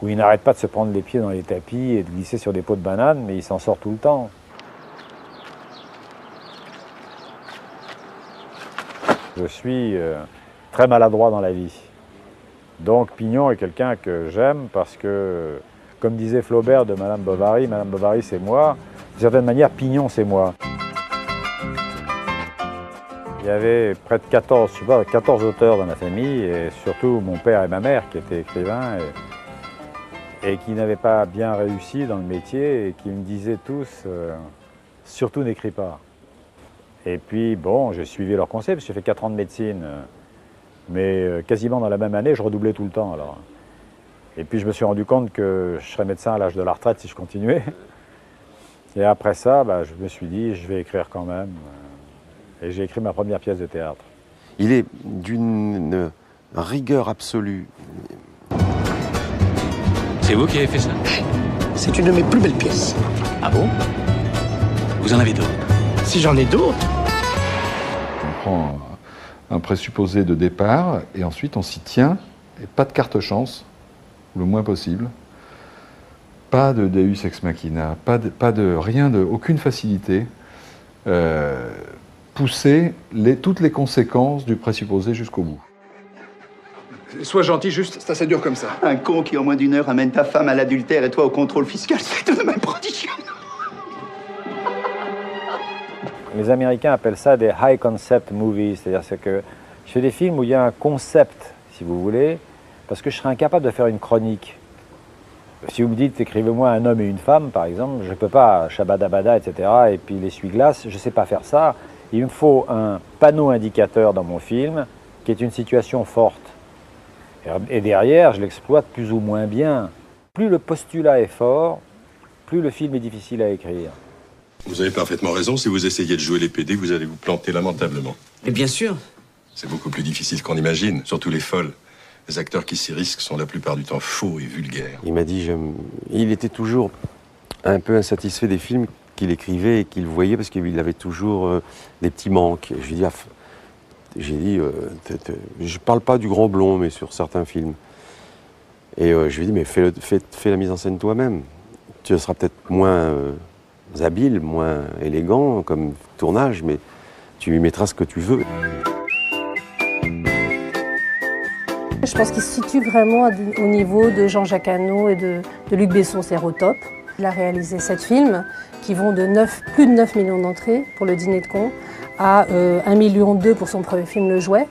où il n'arrête pas de se prendre les pieds dans les tapis et de glisser sur des pots de bananes, mais il s'en sort tout le temps. Je suis très maladroit dans la vie. Donc Pignon est quelqu'un que j'aime parce que, comme disait Flaubert de Madame Bovary c'est moi. D'une certaine manière, Pignon c'est moi. Il y avait près de 14 auteurs dans ma famille, et surtout mon père et ma mère qui étaient écrivains et qui n'avaient pas bien réussi dans le métier et qui me disaient tous surtout n'écris pas. Et puis bon, j'ai suivi leurs conseils, parce que j'ai fait 4 ans de médecine, mais quasiment dans la même année, je redoublais tout le temps alors. Et puis je me suis rendu compte que je serais médecin à l'âge de la retraite si je continuais. Et après ça, je me suis dit, je vais écrire quand même. Et j'ai écrit ma première pièce de théâtre. Il est d'une rigueur absolue. C'est vous qui avez fait ça? C'est une de mes plus belles pièces. Ah bon? Vous en avez d'autres? Si j'en ai d'autres. On prend un présupposé de départ et ensuite on s'y tient. Et pas de carte chance, le moins possible. Pas de Deus ex machina, aucune facilité. Pousser toutes les conséquences du présupposé jusqu'au bout. Sois gentil, juste, c'est assez dur comme ça. Un con qui en moins d'1 heure amène ta femme à l'adultère et toi au contrôle fiscal, c'est tout de même prodigieux. Les Américains appellent ça des high concept movies, c'est-à-dire que je fais des films où il y a un concept, si vous voulez, parce que je serais incapable de faire une chronique. Si vous me dites, écrivez-moi un homme et une femme, par exemple, je ne peux pas, shabadabada, etc., et puis l'essuie-glace, je ne sais pas faire ça. Il me faut un panneau indicateur dans mon film qui est une situation forte. Et derrière, je l'exploite plus ou moins bien. Plus le postulat est fort, plus le film est difficile à écrire. Vous avez parfaitement raison. Si vous essayez de jouer les PD, vous allez vous planter lamentablement. Mais bien sûr. C'est beaucoup plus difficile qu'on imagine, surtout les folles. Les acteurs qui s'y risquent sont la plupart du temps faux et vulgaires. Il m'a dit, il était toujours un peu insatisfait des films qu'il écrivait et qu'il voyait parce qu'il avait toujours des petits manques. Je lui dis, j'ai dit, je parle pas du grand blond, mais sur certains films. Et je lui ai dit, mais fais la mise en scène toi-même. Tu seras peut-être moins habile, moins élégant comme tournage, mais tu y mettras ce que tu veux. Je pense qu'il se situe vraiment au niveau de Jean-Jacques Hano et de Luc Besson, c'est au top. Il a réalisé 7 films qui vont de plus de 9 millions d'entrées pour le Dîner de cons à 1,2 million pour son premier film Le Jouet.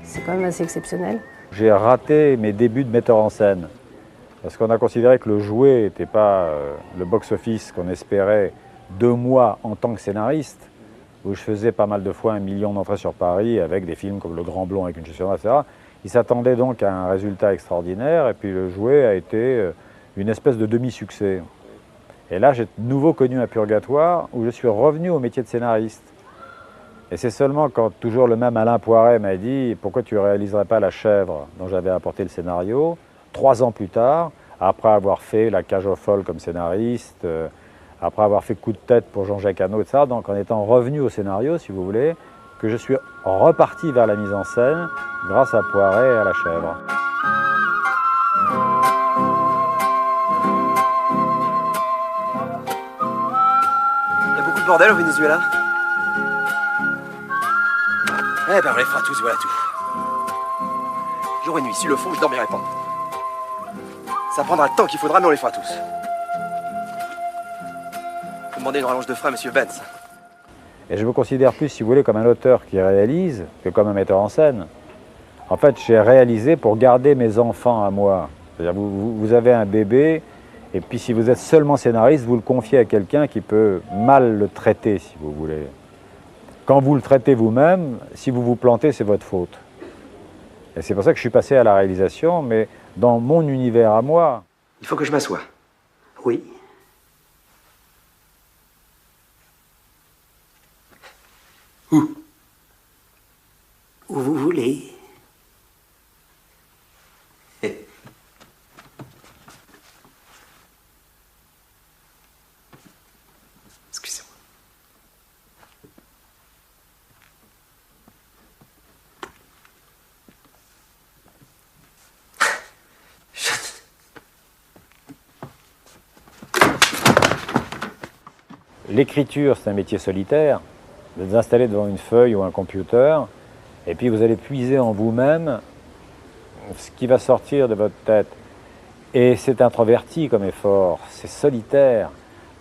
C'est quand même assez exceptionnel. J'ai raté mes débuts de metteur en scène parce qu'on a considéré que Le Jouet n'était pas le box-office qu'on espérait de moi en tant que scénariste, où je faisais pas mal de fois 1 million d'entrées sur Paris avec des films comme Le Grand Blond avec une chaussure, etc. Il s'attendait donc à un résultat extraordinaire et puis Le Jouet a été une espèce de demi-succès. Et là, j'ai de nouveau connu un purgatoire où je suis revenu au métier de scénariste. Et c'est seulement quand toujours le même Alain Poiret m'a dit « Pourquoi tu ne réaliserais pas La Chèvre ?» dont j'avais apporté le scénario, 3 ans plus tard, après avoir fait La Cage aux folles comme scénariste, après avoir fait Coup de tête pour Jean-Jacques Hano, etc. Donc en étant revenu au scénario, si vous voulez, que je suis reparti vers la mise en scène grâce à Poiret et à La Chèvre. Il y a beaucoup de bordel au Venezuela. Eh ben on les fera tous, voilà tout. Jour et nuit, sur le fond, je dormirai pas. Ça prendra le temps qu'il faudra, mais on les fera tous. Faut demander une rallonge de frein, monsieur Benz. Et je me considère plus, si vous voulez, comme un auteur qui réalise que comme un metteur en scène. En fait, j'ai réalisé pour garder mes enfants à moi. C'est-à-dire, vous avez un bébé, et puis si vous êtes seulement scénariste, vous le confiez à quelqu'un qui peut mal le traiter, si vous voulez. Quand vous le traitez vous-même, si vous vous plantez, c'est votre faute. Et c'est pour ça que je suis passé à la réalisation, mais dans mon univers à moi. Il faut que je m'assoie. Oui. Où vous voulez. Excusez-moi. L'écriture, c'est un métier solitaire. Vous êtes installé devant une feuille ou un computer, et puis vous allez puiser en vous-même ce qui va sortir de votre tête. Et c'est introverti comme effort, c'est solitaire.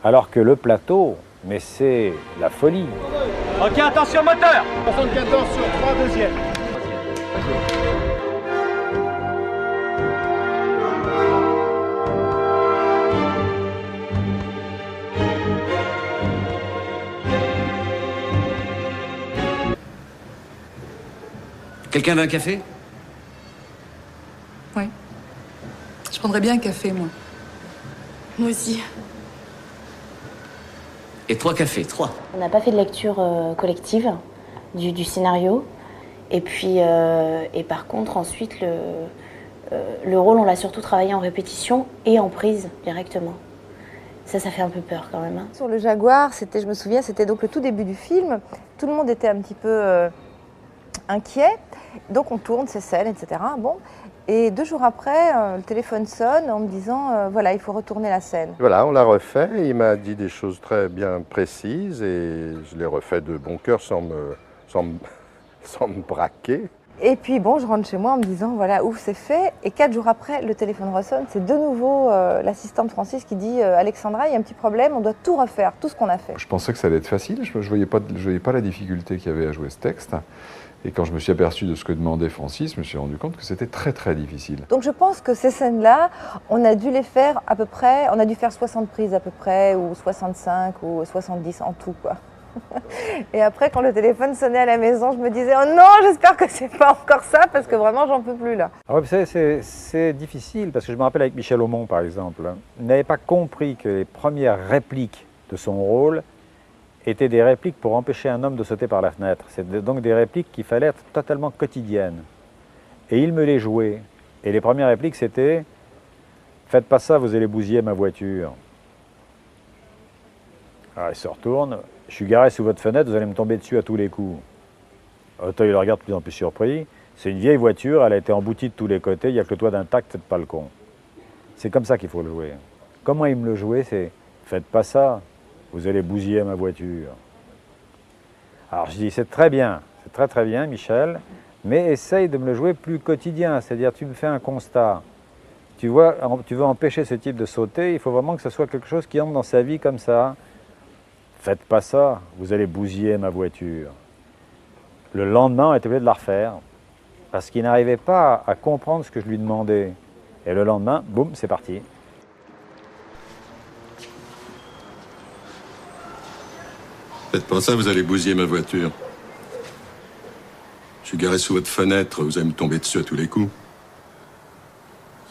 Alors que le plateau, mais c'est la folie. Ok, attention moteur 74 sur 3, deuxième. Quelqu'un veut un café? Oui. Je prendrais bien un café, moi. Moi aussi. Et 3 cafés, 3. On n'a pas fait de lecture collective du scénario. Et puis, et par contre, ensuite, le rôle, on l'a surtout travaillé en répétition et en prise directement. Ça fait un peu peur quand même. Hein. Sur le Jaguar, je me souviens, c'était donc le tout début du film. Tout le monde était un petit peu inquiet. Donc on tourne ces scènes, etc. Bon. Et 2 jours après, le téléphone sonne en me disant voilà, il faut retourner la scène. Voilà, on l'a refait. Il m'a dit des choses très bien précises et je l'ai refait de bon cœur sans me braquer. Et puis bon, je rentre chez moi en me disant voilà, ouf, c'est fait. Et 4 jours après, le téléphone ressonne. C'est de nouveau l'assistante Francis qui dit Alexandra, il y a un petit problème, on doit tout refaire, tout ce qu'on a fait. Je pensais que ça allait être facile. Je ne voyais pas la difficulté qu'il y avait à jouer ce texte. Et quand je me suis aperçu de ce que demandait Francis, je me suis rendu compte que c'était très très difficile. Donc je pense que ces scènes-là, on a dû les faire à peu près, on a dû faire 60 prises à peu près, ou 65 ou 70 en tout, quoi. Et après, quand le téléphone sonnait à la maison, je me disais « Oh non, j'espère que c'est pas encore ça, parce que vraiment, j'en peux plus, là. » Alors, c'est difficile, parce que je me rappelle avec Michel Aumont, par exemple, il n'avait pas compris que les premières répliques de son rôle étaient des répliques pour empêcher un homme de sauter par la fenêtre. C'est donc des répliques qu'il fallait être totalement quotidiennes. Et il me les jouait. Et les premières répliques, c'était « Faites pas ça, vous allez bousiller ma voiture. » Alors il se retourne. « Je suis garé sous votre fenêtre, vous allez me tomber dessus à tous les coups. » Auteuil le regarde de plus en plus surpris. C'est une vieille voiture, elle a été emboutie de tous les côtés, il n'y a que le toit intact, faites pas le con. C'est comme ça qu'il faut le jouer. Comment il me le jouait, c'est faites pas ça, vous allez bousiller ma voiture. Alors je dis c'est très bien, c'est très très bien Michel, mais essaye de me le jouer plus quotidien, c'est-à-dire tu me fais un constat. Tu veux empêcher ce type de sauter, il faut vraiment que ce soit quelque chose qui entre dans sa vie comme ça. Faites pas ça, vous allez bousiller ma voiture. Le lendemain, on était obligé de la refaire, parce qu'il n'arrivait pas à comprendre ce que je lui demandais. Et le lendemain, boum, c'est parti. Faites pas ça, vous allez bousiller ma voiture. Je suis garé sous votre fenêtre, vous allez me tomber dessus à tous les coups.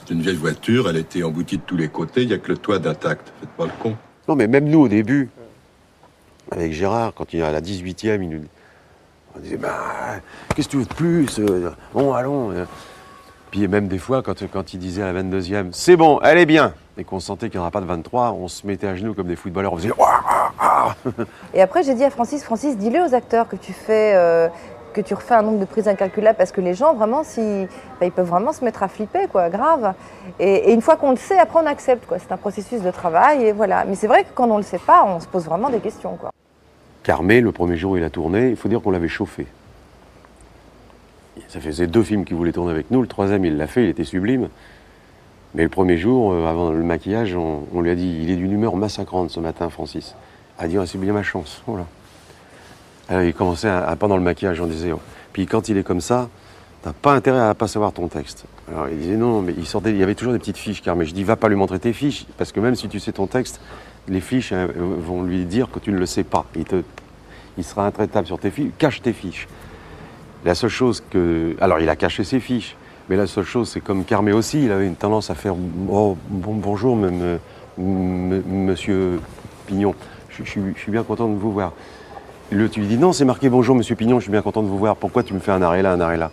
C'est une vieille voiture, elle a été emboutie de tous les côtés, il n'y a que le toit d'intact. Faites pas le con. Non, mais même nous, au début, avec Gérard, quand il est à la 18e, on disait, bah, qu'est-ce que tu veux de plus? Bon, allons. Puis même des fois, quand il disait à la 22e, c'est bon, elle est bien, et qu'on sentait qu'il n'y aura pas de 23, on se mettait à genoux comme des footballeurs, on faisait, Et après, j'ai dit à Francis, dis-le aux acteurs que tu refais un nombre de prises incalculable, parce que les gens, vraiment, ils peuvent vraiment se mettre à flipper, quoi, grave. Et une fois qu'on le sait, après on accepte, quoi. C'est un processus de travail, et voilà. Mais c'est vrai que quand on ne le sait pas, on se pose vraiment des questions, quoi. Carmé, le premier jour où il a tourné, il faut dire qu'on l'avait chauffé. Ça faisait 2 films qu'il voulait tourner avec nous, le 3e il l'a fait, il était sublime. Mais le premier jour, avant le maquillage, on lui a dit, il est d'une humeur massacrante ce matin, Francis. Il a dit, c'est bien ma chance, voilà. Alors, il commençait pendant le maquillage, on disait, puis quand il est comme ça, t'as pas intérêt à pas savoir ton texte. Alors il disait non, mais il y avait toujours des petites fiches, car mais je dis, va pas lui montrer tes fiches, parce que même si tu sais ton texte, les fiches vont lui dire que tu ne le sais pas. Il sera intraitable sur tes fiches, cache tes fiches. La seule chose que... Alors il a caché ses fiches, mais la seule chose, c'est comme Carmé aussi, il avait une tendance à faire « Oh, bonjour, monsieur Pignon, je suis bien content de vous voir. » Tu lui dis « Non, c'est marqué « Bonjour, monsieur Pignon, je suis bien content de vous voir. Pourquoi tu me fais un arrêt là, un arrêt là ?»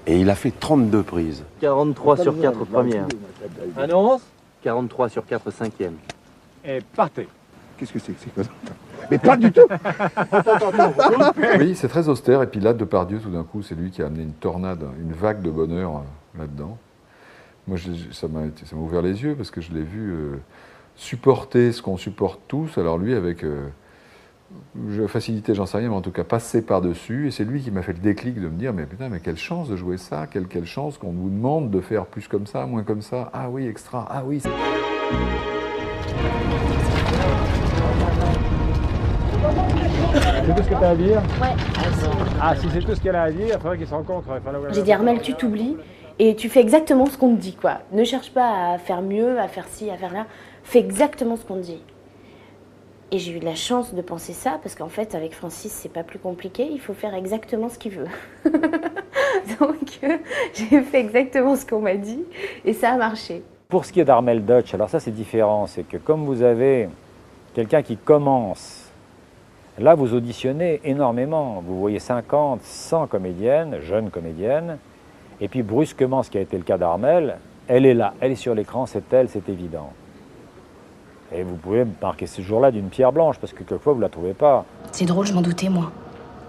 Et il a fait 32 prises. 43 sur 4 première. Annonce. 43 sur 4 cinquième. Et partez. Qu'est-ce que c'est quoi ça? Mais pas du tout. Oui, c'est très austère. Et puis là, Depardieu, tout d'un coup, c'est lui qui a amené une tornade, une vague de bonheur là-dedans. Moi, ça m'a ouvert les yeux parce que je l'ai vu supporter ce qu'on supporte tous. Alors lui, avec facilité, j'en sais rien, mais en tout cas passer par-dessus. Et c'est lui qui m'a fait le déclic de me dire, mais putain, mais quelle chance de jouer ça, quelle chance qu'on vous demande de faire plus comme ça, moins comme ça. Ah oui, extra, ah oui. C'est tout ce que tu as à dire? Ouais. Ah, si c'est tout ce qu'elle a à dire, il faudrait qu'ils se rencontrent. J'ai dit, Armelle, tu t'oublies et tu fais exactement ce qu'on te dit, quoi. Ne cherche pas à faire mieux, à faire ci, à faire là. Fais exactement ce qu'on te dit. Et j'ai eu de la chance de penser ça, parce qu'en fait, avec Francis, c'est pas plus compliqué. Il faut faire exactement ce qu'il veut. Donc, j'ai fait exactement ce qu'on m'a dit, et ça a marché. Pour ce qui est d'Armelle Dutch, alors ça, c'est différent. C'est que comme vous avez quelqu'un qui commence, là, vous auditionnez énormément. Vous voyez 50, 100 comédiennes, jeunes comédiennes, et puis brusquement, ce qui a été le cas d'Armelle, elle est là, elle est sur l'écran, c'est elle, c'est évident. Et vous pouvez marquer ce jour-là d'une pierre blanche, parce que quelquefois, vous ne la trouvez pas. C'est drôle, je m'en doutais, moi.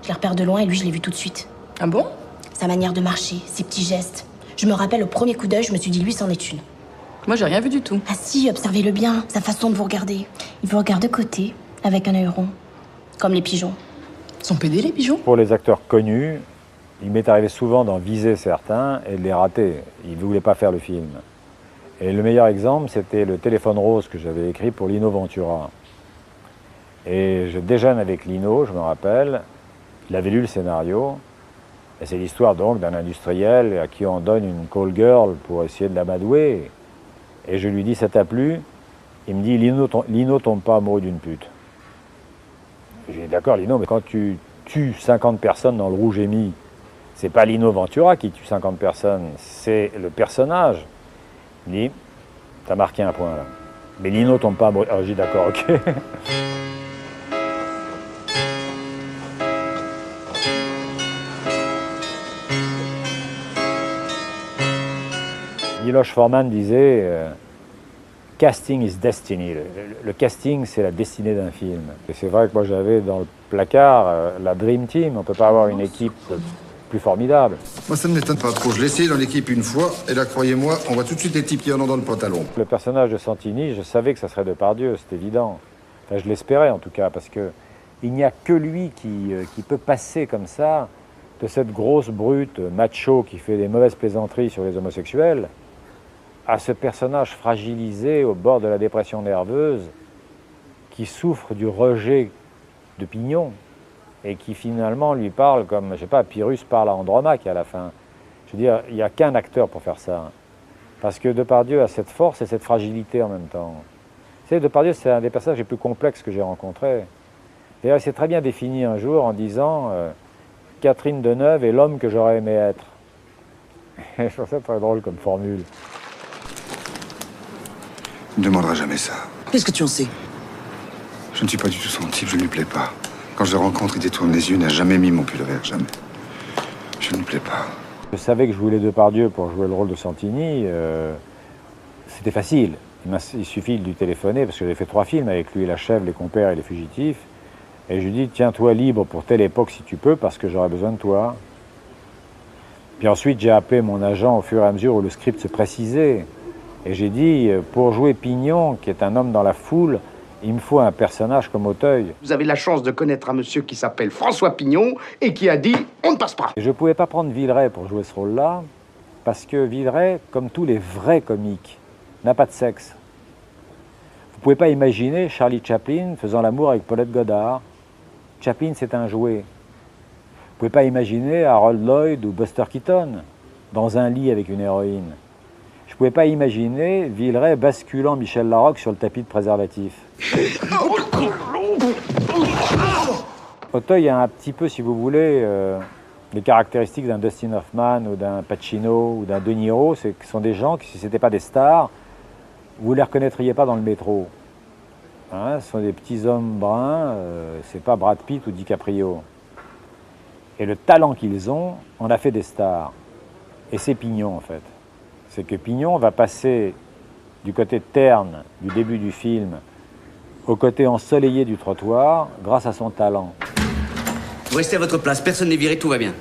Je la repère de loin, et lui, je l'ai vu tout de suite. Ah bon? Sa manière de marcher, ses petits gestes. Je me rappelle, au premier coup d'œil, je me suis dit, lui, c'en est une. Moi, j'ai rien vu du tout. Ah si, observez-le bien, sa façon de vous regarder. Il vous regarde de côté, avec un œil rond, comme les pigeons. Ils sont pédés, les pigeons? Pour les acteurs connus, il m'est arrivé souvent d'en viser certains et de les rater. Ils ne voulaient pas faire le film. Et le meilleur exemple, c'était le téléphone rose que j'avais écrit pour Lino Ventura. Et je déjeune avec Lino, je me rappelle, il avait lu le scénario, et c'est l'histoire donc d'un industriel à qui on donne une call girl pour essayer de l'amadouer. Et je lui dis, ça t'a plu? Il me dit, Lino tombe pas amoureux d'une pute. J'ai dit, d'accord Lino, mais quand tu tues 50 personnes dans le Rouge et Mi, c'est pas Lino Ventura qui tue 50 personnes, c'est le personnage. Il dit, t'as marqué un point là. Mais Lino tombe pas amoureux. Alors j'ai dit, d'accord, ok. Miloš Forman disait, casting is destiny. Le casting, c'est la destinée d'un film. Et c'est vrai que moi j'avais dans le placard la Dream Team. On ne peut pas avoir une équipe plus formidable. Moi, ça ne m'étonne pas trop. Je l'ai essayé dans l'équipe une fois, et là, croyez-moi, on voit tout de suite les types qui en ont dans le pantalon. Le personnage de Santini, je savais que ça serait Depardieu, c'est évident. Enfin, je l'espérais en tout cas, parce que il n'y a que lui qui peut passer comme ça de cette grosse brute macho qui fait des mauvaises plaisanteries sur les homosexuels à ce personnage fragilisé au bord de la dépression nerveuse qui souffre du rejet de Pignon et qui finalement lui parle comme, je sais pas, Pyrrhus parle à Andromaque à la fin. Je veux dire, il n'y a qu'un acteur pour faire ça. Parce que Depardieu a cette force et cette fragilité en même temps. Vous savez, Depardieu, c'est un des personnages les plus complexes que j'ai rencontrés. D'ailleurs, il s'est très bien défini un jour en disant Catherine Deneuve est l'homme que j'aurais aimé être. Je trouve ça très drôle comme formule. Il ne demandera jamais ça. Qu'est-ce que tu en sais? Je ne suis pas du tout son type, je ne lui plais pas. Quand je le rencontre, il détourne les yeux, il n'a jamais mis mon pull vert, jamais. Je ne lui plais pas. Je savais que je voulais Depardieu pour jouer le rôle de Santini. C'était facile. Il suffit de lui téléphoner, parce que j'ai fait 3 films avec lui, La Chèvre, Les Compères et Les Fugitifs. Et je lui dis, tiens-toi libre pour telle époque si tu peux, parce que j'aurai besoin de toi. Puis ensuite, j'ai appelé mon agent au fur et à mesure où le script se précisait. Et j'ai dit, pour jouer Pignon, qui est un homme dans la foule, il me faut un personnage comme Auteuil. Vous avez la chance de connaître un monsieur qui s'appelle François Pignon et qui a dit « on ne passe pas ». Et je ne pouvais pas prendre Villeray pour jouer ce rôle-là, parce que Villeray, comme tous les vrais comiques, n'a pas de sexe. Vous ne pouvez pas imaginer Charlie Chaplin faisant l'amour avec Paulette Goddard. Chaplin, c'est un jouet. Vous ne pouvez pas imaginer Harold Lloyd ou Buster Keaton dans un lit avec une héroïne. Je ne pouvais pas imaginer Villeray basculant Michel Larocque sur le tapis de préservatif. Auteuil a un petit peu, si vous voulez, les caractéristiques d'un Dustin Hoffman ou d'un Pacino ou d'un De Niro. Ce sont des gens qui, si ce n'étaient pas des stars, vous ne les reconnaîtriez pas dans le métro. Hein, ce sont des petits hommes bruns, c'est pas Brad Pitt ou DiCaprio. Et le talent qu'ils ont en a fait des stars. Et c'est Pignon, en fait. C'est que Pignon va passer du côté terne du début du film au côté ensoleillé du trottoir grâce à son talent. Vous restez à votre place, personne n'est viré, tout va bien.